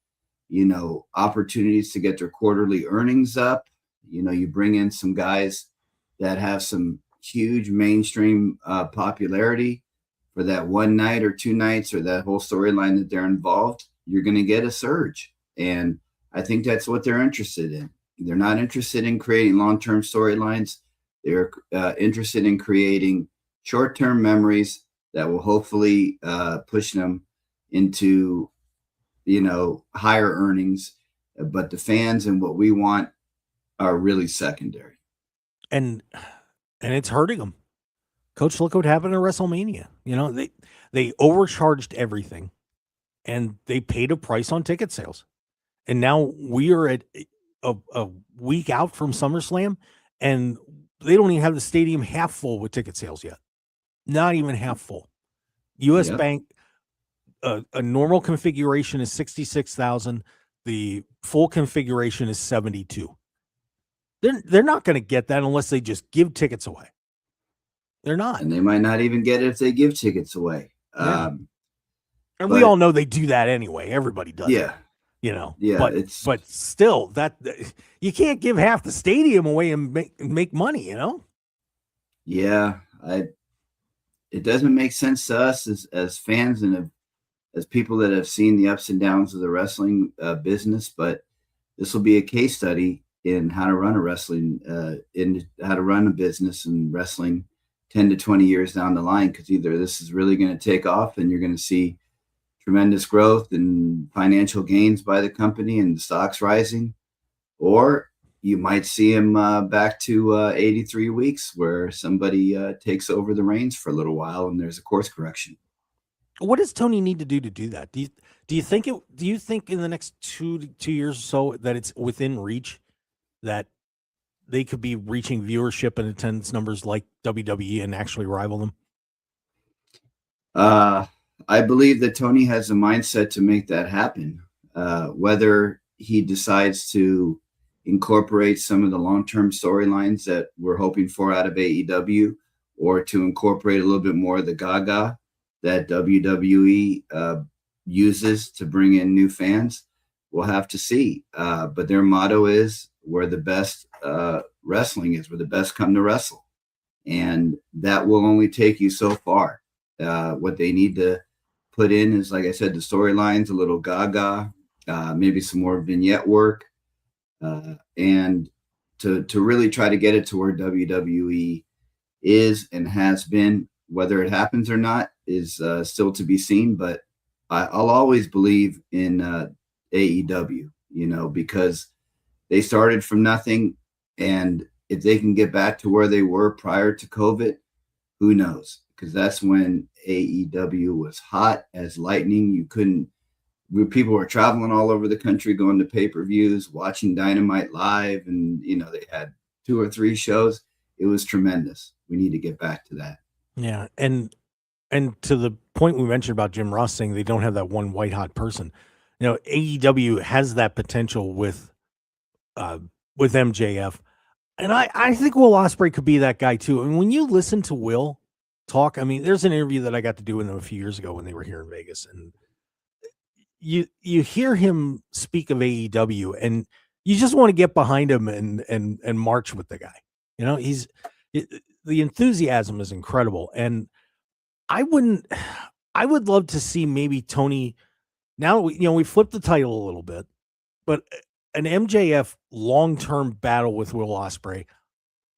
opportunities to get their quarterly earnings up. You bring in some guys that have some huge mainstream popularity for that one night or 2 nights or that whole storyline that they're involved, you're going to get a surge. And I think that's what they're interested in. They're not interested in creating long-term storylines. They're interested in creating short-term memories that will hopefully push them into, higher earnings. But the fans and what we want are really secondary. And it's hurting them. Coach, look what happened at WrestleMania. They overcharged everything and they paid a price on ticket sales. And now we are at a week out from SummerSlam and they don't even have the stadium half full with ticket sales yet. Not even half full. US Bank, a normal configuration is 66,000. The full configuration is 72. They're not going to get that unless they just give tickets away. They're not. And they might not even get it if they give tickets away. Yeah. And we all know they do that anyway. Everybody does. Yeah. Yeah. But still, that you can't give half the stadium away and make money, Yeah. It doesn't make sense to us as fans and as people that have seen the ups and downs of the wrestling business, but this will be a case study in how to run a business and wrestling 10 to 20 years down the line, because either this is really going to take off and you're going to see tremendous growth and financial gains by the company and the stocks rising, or you might see him back to 83 weeks where somebody takes over the reins for a little while and there's a course correction. What does Tony need to do that? Do you think in the next two years or so that it's within reach that they could be reaching viewership and attendance numbers like WWE and actually rival them? I believe that Tony has a mindset to make that happen. Whether he decides to incorporate some of the long-term storylines that we're hoping for out of AEW, or to incorporate a little bit more of the Gaga that WWE uses to bring in new fans, we'll have to see. But their motto is, where the best wrestling is, where the best come to wrestle. And that will only take you so far. What they need to put in is, like I said, the storylines, a little Gaga, maybe some more vignette work, and to really try to get it to where WWE is and has been. Whether it happens or not is still to be seen, but I'll always believe in AEW, because they started from nothing, and if they can get back to where they were prior to COVID, who knows? Because that's when AEW was hot as lightning. People were traveling all over the country, going to pay-per-views, watching Dynamite live, and they had 2 or 3 shows. It was tremendous. We need to get back to that. Yeah, and and to the point we mentioned about Jim Ross saying they don't have that one white hot person, AEW has that potential with MJF. And I think Will Ospreay could be that guy too. And when you listen to Will talk, I mean, there's an interview that I got to do with him a few years ago when they were here in Vegas, and you hear him speak of AEW, and you just want to get behind him and march with the guy. The enthusiasm is incredible, and I would love to see maybe Tony. Now we flipped the title a little bit, but an MJF long-term battle with Will Ospreay,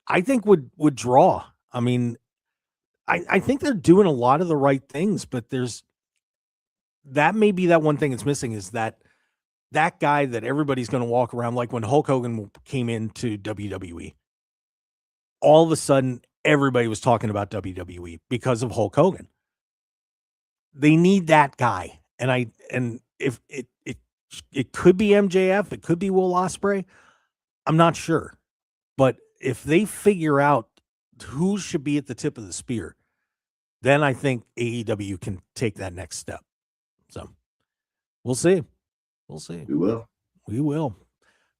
I think would draw. I mean, I think they're doing a lot of the right things, but that may be that one thing that's missing is that guy that everybody's going to walk around like when Hulk Hogan came into WWE. All of a sudden, everybody was talking about WWE because of Hulk Hogan. They need that guy, and if it could be MJF, it could be Will Ospreay. I'm not sure. But if they figure out who should be at the tip of the spear, then I think AEW can take that next step. So we'll see. We will.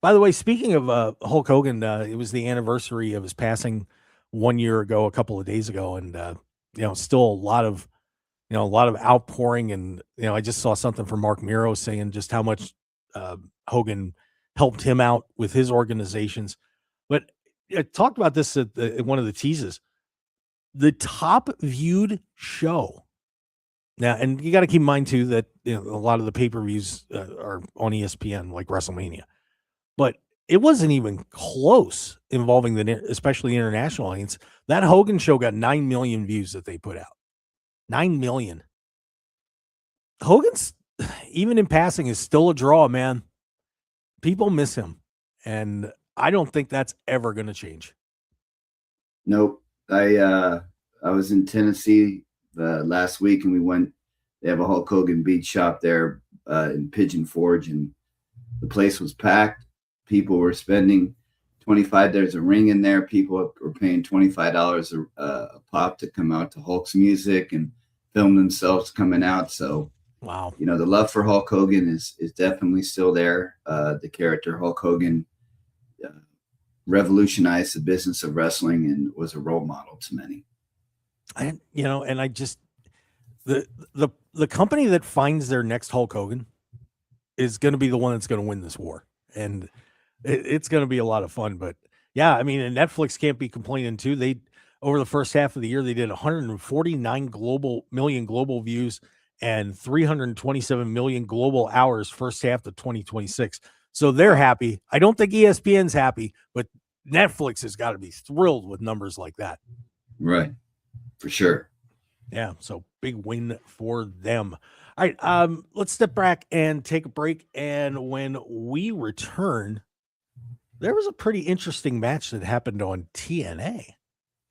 By the way, speaking of Hulk Hogan, it was the anniversary of his passing 1 year ago, a couple of days ago. And, still a lot of outpouring. And, I just saw something from Mark Miro saying just how much Hogan helped him out with his organizations. But I talked about this at one of the teases. The top viewed show now, and you got to keep in mind too that a lot of the pay-per-views are on ESPN, like WrestleMania, but it wasn't even close involving especially international audience. That Hogan show got 9 million views that they put out. 9 million. Hogan's, even in passing, is still a draw, man. People miss him, and I don't think that's ever going to change. Nope. I was in Tennessee last week, and we went. They have a Hulk Hogan beat shop there in Pigeon Forge, and the place was packed. People were spending $25. There's a ring in there. People were paying $25 a pop to come out to Hulk's music and film themselves coming out. So, wow, the love for Hulk Hogan is definitely still there. The character Hulk Hogan revolutionized the business of wrestling and was a role model to many. And I just the company that finds their next Hulk Hogan is going to be the one that's going to win this war, and it's going to be a lot of fun. But yeah, I mean, and Netflix can't be complaining too. They over the first half of the year they did 149 million global views and 327 million global hours first half of 2026. So they're happy. I don't think ESPN's happy, but Netflix has got to be thrilled with numbers like that. Right. For sure. Yeah. So big win for them. All right. Let's step back and take a break. And when we return, there was a pretty interesting match that happened on TNA.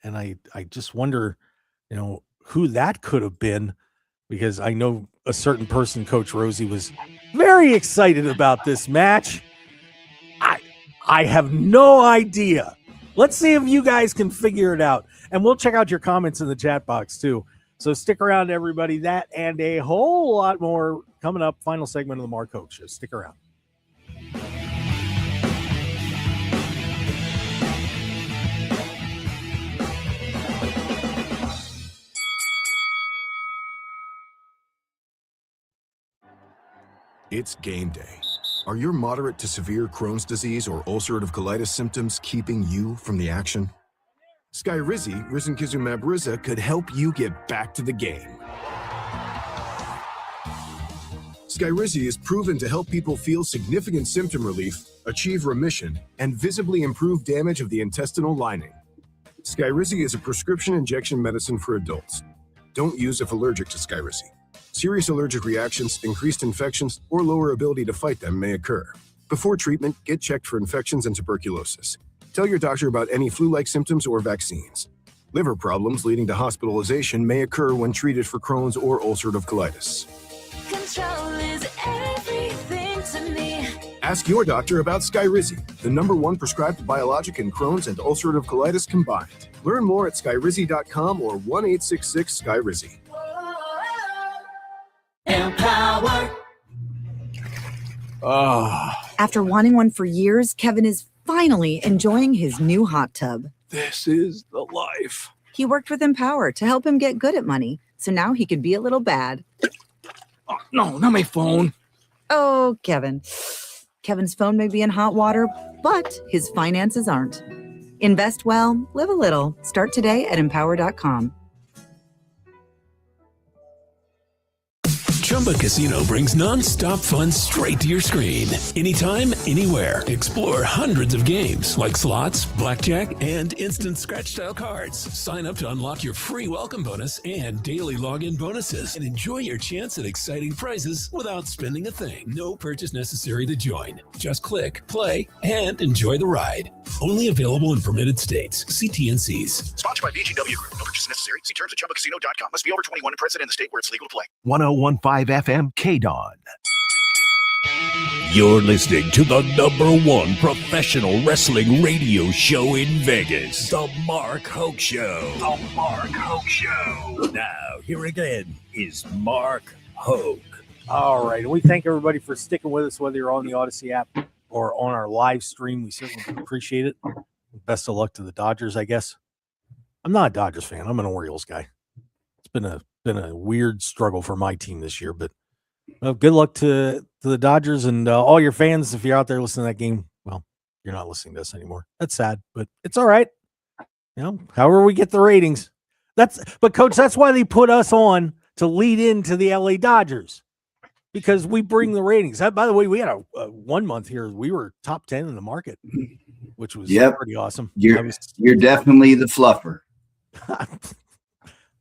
And I just wonder, who that could have been, because I know a certain person, Coach Rosie, was very excited about this match. I have no idea. Let's see if you guys can figure it out. And we'll check out your comments in the chat box too. So stick around, everybody. That and a whole lot more coming up. Final segment of the Mark Hoke Show. Stick around. It's game day. Are your moderate to severe Crohn's disease or ulcerative colitis symptoms keeping you from the action? Skyrizi, risankizumab Riza, could help you get back to the game. Skyrizi is proven to help people feel significant symptom relief, achieve remission, and visibly improve damage of the intestinal lining. Skyrizi is a prescription injection medicine for adults. Don't use if allergic to Skyrizi. Serious allergic reactions, increased infections, or lower ability to fight them may occur. Before treatment, get checked for infections and tuberculosis. Tell your doctor about any flu-like symptoms or vaccines. Liver problems leading to hospitalization may occur when treated for Crohn's or ulcerative colitis. Control is everything to me. Ask your doctor about Skyrizi, the #1 prescribed biologic in Crohn's and ulcerative colitis combined. Learn more at skyrizi.com or 1-866-SKYRIZI. After wanting one for years, Kevin is finally enjoying his new hot tub. This is the life. He worked with Empower to help him get good at money, so now he could be a little bad. Oh, no, not my phone. Oh, Kevin. Kevin's phone may be in hot water, but his finances aren't. Invest well, live a little. Start today at empower.com. Chumba Casino brings non-stop fun straight to your screen. Anytime, anywhere. Explore hundreds of games like slots, blackjack, and instant scratch-style cards. Sign up to unlock your free welcome bonus and daily login bonuses. And enjoy your chance at exciting prizes without spending a thing. No purchase necessary to join. Just click, play, and enjoy the ride. Only available in permitted states. See T&Cs. Sponsored by VGW Group. No purchase necessary. See terms at ChumbaCasino.com. Must be over 21 and present in the state where it's legal to play. 1015 FM KDON. You're listening to the #1 professional wrestling radio show in Vegas, The Mark Hoke Show. The Mark Hoke Show. Now, here again is Mark Hoke. All right. And we thank everybody for sticking with us, whether you're on the Odyssey app or on our live stream. We certainly appreciate it. Best of luck to the Dodgers, I guess. I'm not a Dodgers fan. I'm an Orioles guy. It's been a weird struggle for my team this year, but good luck to the Dodgers and all your fans. If you're out there listening to that game, well, you're not listening to us anymore. That's sad, but it's all right. You know, however we get the ratings. But Coach, that's why they put us on to lead into the LA Dodgers, because we bring the ratings. By the way, we had a 1 month here. We were top 10 in the market, which was pretty awesome. You're definitely the fluffer.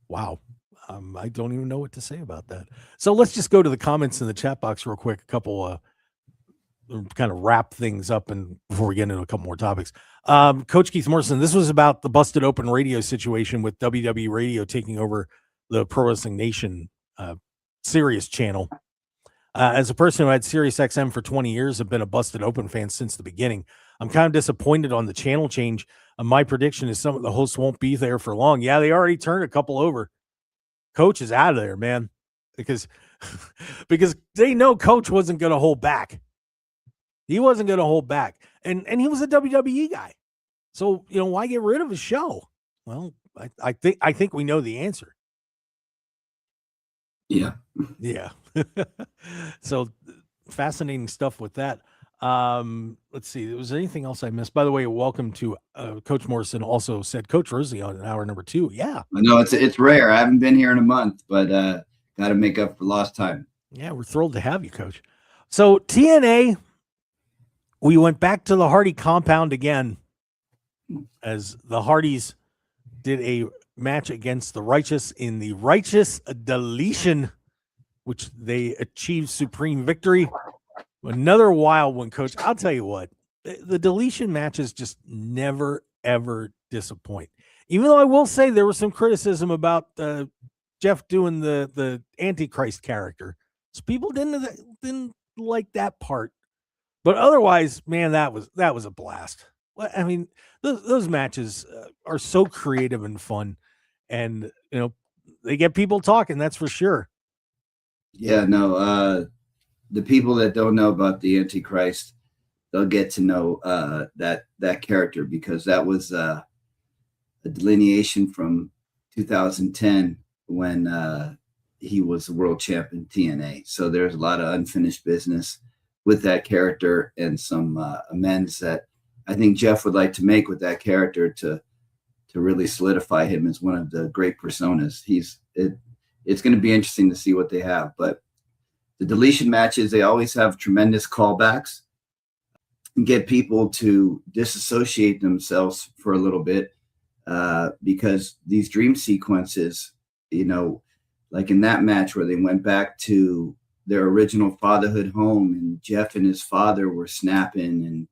Wow. I don't even know what to say about that. So let's just go to the comments in the chat box real quick. A couple kind of wrap things up and before we get into a couple more topics. Coach Keith Morrison, this was about the busted open radio situation with WWE Radio taking over the Pro Wrestling Nation Sirius channel. As a person who had Sirius XM for 20 years, I've been a busted open fan since the beginning. I'm kind of disappointed on the channel change. My prediction is some of the hosts won't be there for long. Yeah, they already turned a couple over. Coach is out of there, man, because they know Coach wasn't going to hold back. He wasn't going to hold back, and he was a WWE guy. So why get rid of his show? Well, I think we know the answer. Yeah. So fascinating stuff with that. Let's see. Was there anything else I missed? By the way, welcome to Coach Morrison. Also said Coach Rosie on hour number 2. Yeah. I know it's rare. I haven't been here in a month, but got to make up for lost time. Yeah, we're thrilled to have you, Coach. So TNA, we went back to the Hardy compound again, as the Hardys did a match against the Righteous in the Righteous Deletion, which they achieved supreme victory. Another wild one, Coach. I'll tell you what, the deletion matches just never, ever disappoint. Even though I will say there was some criticism about Jeff doing the Antichrist character. So people didn't like that part. But otherwise, man, that was a blast. I mean, those matches are so creative and fun. And, they get people talking, that's for sure. Yeah, no, the people that don't know about the Antichrist, they'll get to know that character, because that was a delineation from 2010 when he was the world champion TNA. So there's a lot of unfinished business with that character and some amends that I think Jeff would like to make with that character to really solidify him as one of the great personas. It's going to be interesting to see what they have, but the deletion matches, they always have tremendous callbacks and get people to disassociate themselves for a little bit, because these dream sequences, like in that match where they went back to their original fatherhood home and Jeff and his father were snapping, and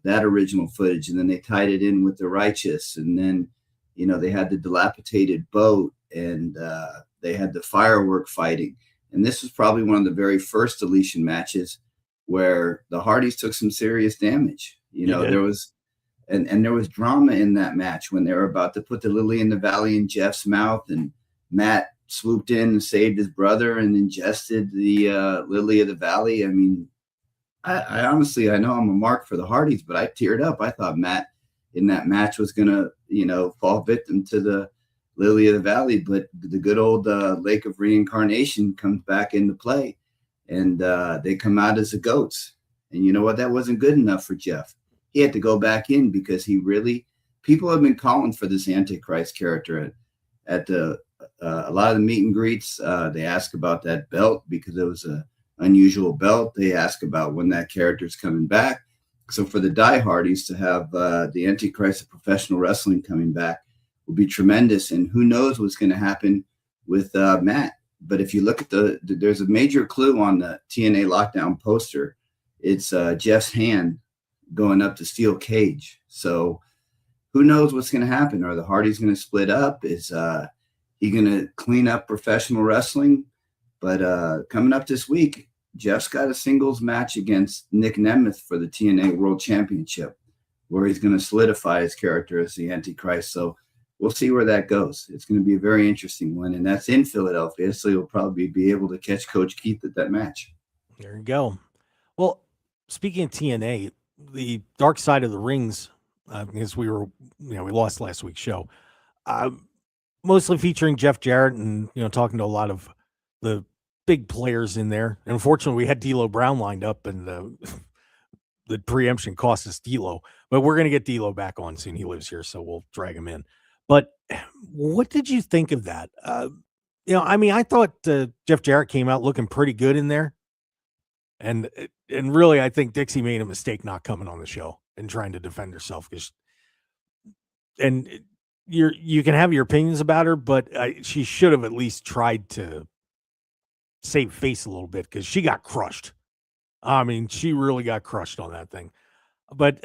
that original footage, and then they tied it in with the Righteous, and then they had the dilapidated boat, and they had the firework fighting. And this was probably one of the very first deletion matches where the Hardys took some serious damage. There was, and there was drama in that match when they were about to put the lily in the valley in Jeff's mouth, and Matt swooped in and saved his brother and ingested the lily of the valley. I mean, I honestly, I know I'm a mark for the Hardys, but I teared up. I thought Matt in that match was going to, fall victim to the Lily of the Valley, but the good old Lake of Reincarnation comes back into play, and they come out as the goats. And you know what? That wasn't good enough for Jeff. He had to go back in because people have been calling for this Antichrist character at a lot of the meet and greets. They ask about that belt because it was a unusual belt. They ask about when that character's coming back. So for the diehardies to have the Antichrist of professional wrestling coming back will be tremendous. And who knows what's going to happen with Matt. But if you look at there's a major clue on the TNA Lockdown poster. It's Jeff's hand going up the steel cage. So who knows what's going to happen? Are the Hardys going to split up? Is he going to clean up professional wrestling? But coming up this week, Jeff's got a singles match against Nick Nemeth for the TNA World Championship, where he's going to solidify his character as the Antichrist. So we'll see where that goes. It's going to be a very interesting one, and that's in Philadelphia, so you'll probably be able to catch Coach Keith at that match. There you go. Well, speaking of TNA, the Dark Side of the Rings, because we lost last week's show, mostly featuring Jeff Jarrett and, talking to a lot of the big players in there. And unfortunately, we had D'Lo Brown lined up, and the preemption cost us D'Lo. But we're going to get D'Lo back on soon. He lives here, so we'll drag him in. But what did you think of that? I thought Jeff Jarrett came out looking pretty good in there. And really, I think Dixie made a mistake not coming on the show and trying to defend herself. You can have your opinions about her, but she should have at least tried to save face a little bit, because she got crushed. I mean, she really got crushed on that thing. But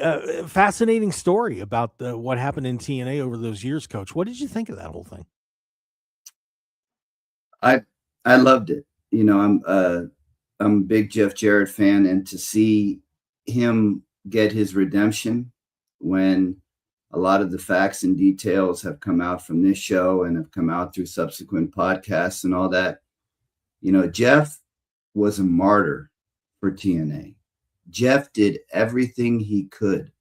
fascinating story about what happened in TNA over those years, Coach. What did you think of that whole thing? I loved it. I'm a big Jeff Jarrett fan, and to see him get his redemption when a lot of the facts and details have come out from this show and have come out through subsequent podcasts and all that. Jeff was a martyr for TNA. Jeff did everything he could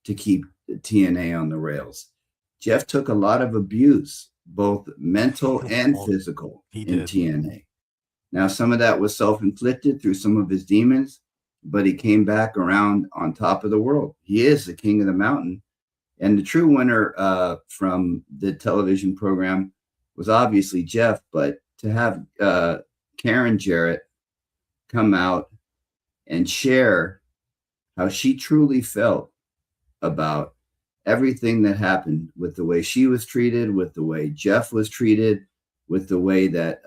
to keep the TNA on the rails. Jeff took a lot of abuse, both mental and physical, in TNA. Now, some of that was self-inflicted through some of his demons, but he came back around on top of the world. He is the king of the mountain. And the true winner from the television program was obviously Jeff, but to have Karen Jarrett come out and share how she truly felt about everything that happened, with the way she was treated, with the way Jeff was treated, with the way that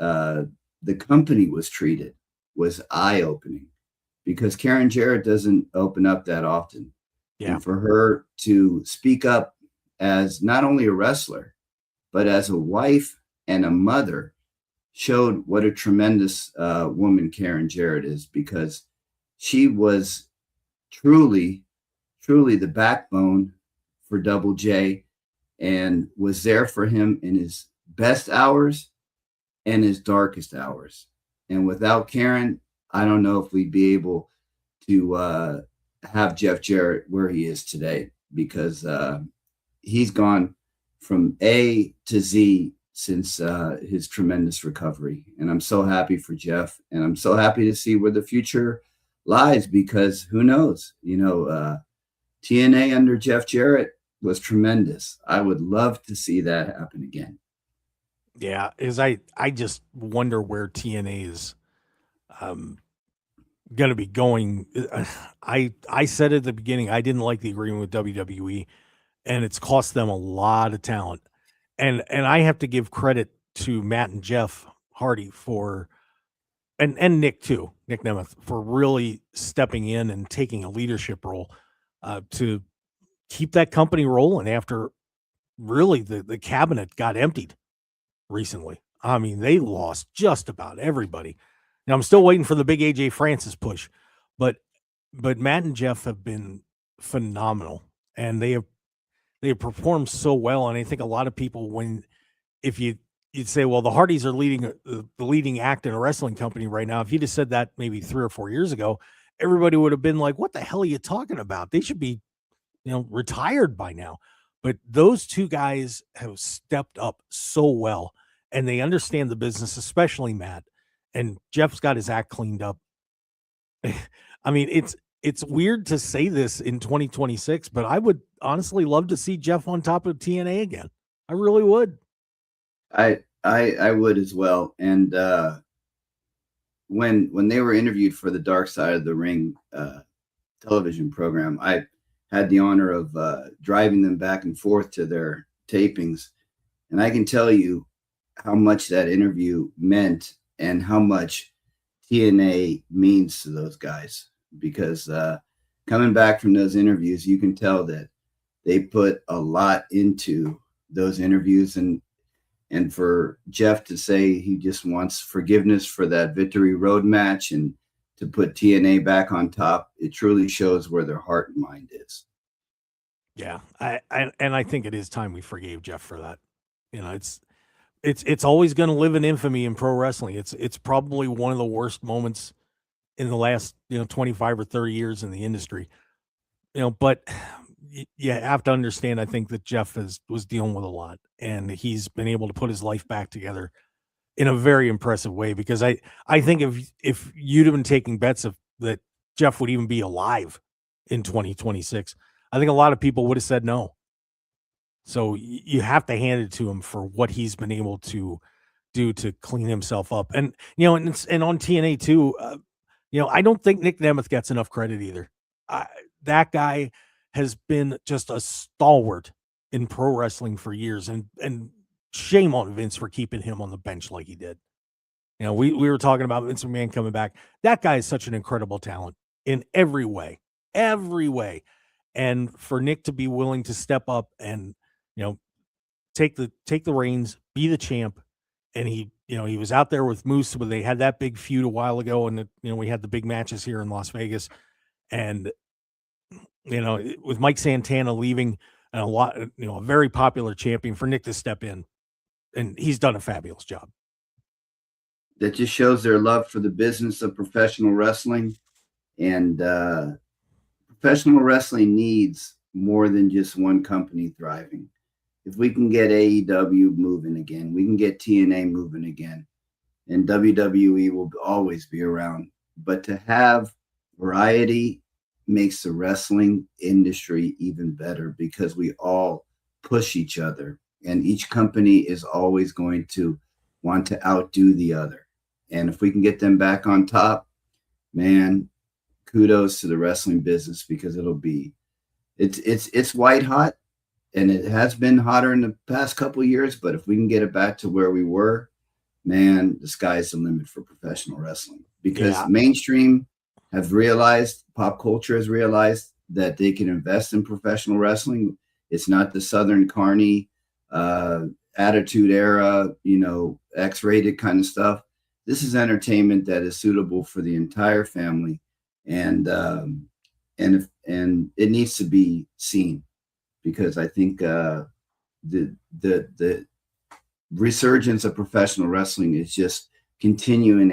the company was treated, was eye-opening, because Karen Jarrett doesn't open up that often. Yeah. And for her to speak up as not only a wrestler, but as a wife and a mother, showed what a tremendous woman Karen Jarrett is, because she was truly the backbone for Double J, and was there for him in his best hours and his darkest hours. And without Karen, I don't know if we'd be able to have Jeff Jarrett where he is today, because he's gone from A to Z since his tremendous recovery. And I'm so happy for Jeff, and I'm so happy to see where the future lies, because who knows, TNA under Jeff Jarrett was tremendous. I would love to see that happen again. Yeah, I just wonder where TNA is going to be going. I said at the beginning, I didn't like the agreement with WWE, and it's cost them a lot of talent. And I have to give credit to Matt and Jeff Hardy for, and Nick too, Nick Nemeth, for really stepping in and taking a leadership role to keep that company rolling after really the cabinet got emptied recently. I mean, they lost just about everybody. Now, I'm still waiting for the big AJ Francis push, but Matt and Jeff have been phenomenal, and they have performed so well. And I think a lot of people, if you'd say, well, the Hardys are the leading act in a wrestling company right now, if you'd have said that maybe 3 or 4 years ago, everybody would have been like, what the hell are you talking about? They should be, retired by now. But those two guys have stepped up so well, and they understand the business, especially Matt. And Jeff's got his act cleaned up. I mean, it's weird to say this in 2026, but I would honestly love to see Jeff on top of TNA again. I really would. I would as well. And when they were interviewed for the Dark Side of the Ring television program, I had the honor of driving them back and forth to their tapings, and I can tell you how much that interview meant and how much TNA means to those guys, because coming back from those interviews, you can tell that they put a lot into those interviews, and for Jeff to say he just wants forgiveness for that Victory Road match and to put TNA back on top, it truly shows where their heart and mind is. Yeah, I think it is time we forgave Jeff for that. It's always going to live in infamy in pro wrestling. It's probably one of the worst moments in the last 25 or 30 years in the industry. But you have to understand, I think that Jeff was dealing with a lot, and he's been able to put his life back together in a very impressive way, because I think if you'd have been taking bets that Jeff would even be alive in 2026, I think a lot of people would have said no. So you have to hand it to him for what he's been able to do to clean himself up. And on TNA too, I don't think Nick Nemeth gets enough credit either. That guy has been just a stalwart in pro wrestling for years, and shame on Vince for keeping him on the bench like he did. We were talking about Vince McMahon coming back. That guy is such an incredible talent in every way. And for Nick to be willing to step up and, take the reins, be the champ. And he was out there with Moose when they had that big feud a while ago. And, we had the big matches here in Las Vegas, and, with Mike Santana leaving, and a very popular champion, for Nick to step in, and he's done a fabulous job. That just shows their love for the business of professional wrestling. And professional wrestling needs more than just one company thriving. If we can get AEW moving again, we can get TNA moving again, and WWE will always be around. But to have variety makes the wrestling industry even better, because we all push each other, and each company is always going to want to outdo the other. And if we can get them back on top, man, kudos to the wrestling business, because it's white hot, and it has been hotter in the past couple of years. But if we can get it back to where we were, man, the sky's the limit for professional wrestling, because mainstream have realized, pop culture has realized that they can invest in professional wrestling. It's not the Southern Carney, Attitude Era, X-rated kind of stuff. This is entertainment that is suitable for the entire family, and it needs to be seen, because I think the resurgence of professional wrestling is just continuing,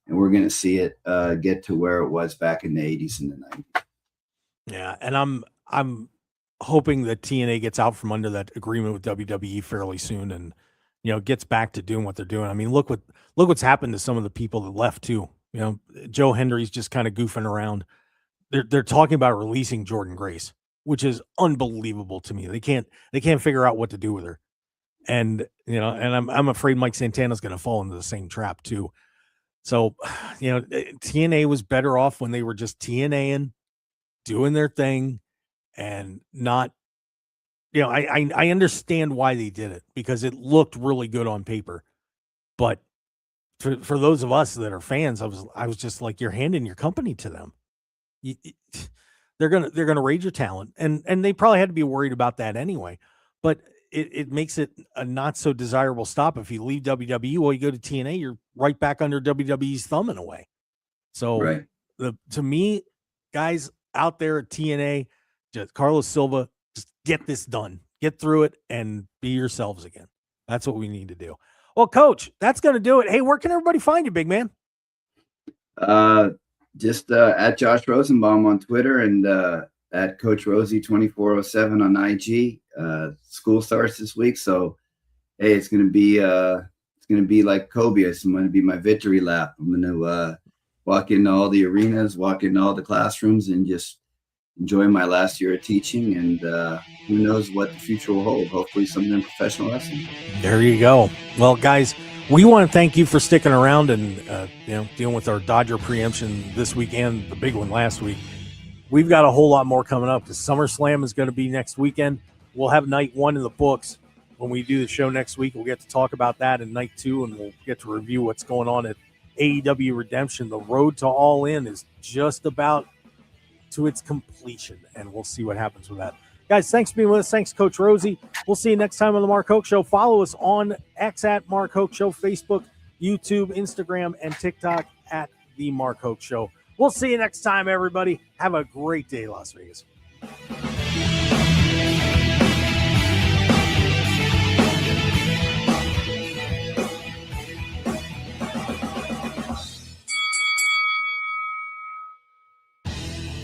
and we're going to see it get to where it was back in the 80s and the 90s. Yeah, and I'm hoping that TNA gets out from under that agreement with WWE fairly soon, and gets back to doing what they're doing. I mean, look what's happened to some of the people that left too. Joe Hendry's just kind of goofing around. They're talking about releasing Jordan Grace, which is unbelievable to me. They can't figure out what to do with her. And I'm afraid Mike Santana's going to fall into the same trap too. So, TNA was better off when they were just TNAing, doing their thing, and not, I understand why they did it, because it looked really good on paper. But for those of us that are fans, I was just like, you're handing your company to them. They're gonna raid your talent, and they probably had to be worried about that anyway. But it makes it a not so desirable stop if you leave WWE. Well, you go to TNA, you're right back under WWE's thumb in a way. So right. To me, guys out there at TNA, just Carlos Silva, just get this done, get through it, and be yourselves again. That's what we need to do. Well, Coach, that's going to do it. Hey, where can everybody find you, big man? just at Josh Rosenbaum on Twitter and at Coach Rosie 2407 on IG. School starts this week, so hey, it's gonna be like Kobe. It's going to be my victory lap. I'm going to walk into all the arenas, walk into all the classrooms, and just enjoy my last year of teaching. And who knows what the future will hold? Hopefully, something in professional wrestling. There you go. Well, guys, we want to thank you for sticking around and dealing with our Dodger preemption this weekend, the big one last week. We've got a whole lot more coming up because SummerSlam is going to be next weekend. We'll have night 1 in the books. When we do the show next week, we'll get to talk about that in night 2, and we'll get to review what's going on at AEW Redemption. The road to All In is just about to its completion, and we'll see what happens with that. Guys, thanks for being with us. Thanks, Coach Rosie. We'll see you next time on the Mark Hoke Show. Follow us on X at Mark Hoke Show, Facebook, YouTube, Instagram, and TikTok at The Mark Hoke Show. We'll see you next time, everybody. Have a great day, Las Vegas.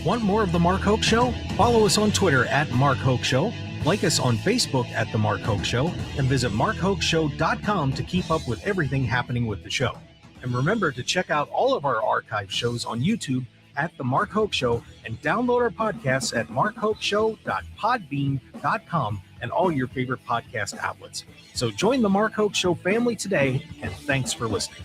Want more of The Mark Hoke Show? Follow us on Twitter at Mark Hoke Show, like us on Facebook at The Mark Hoke Show, and visit markhokeshow.com to keep up with everything happening with the show. And remember to check out all of our archive shows on YouTube at The Mark Hoke Show and download our podcasts at markhokeshow.podbean.com and all your favorite podcast outlets. So join The Mark Hoke Show family today, and thanks for listening.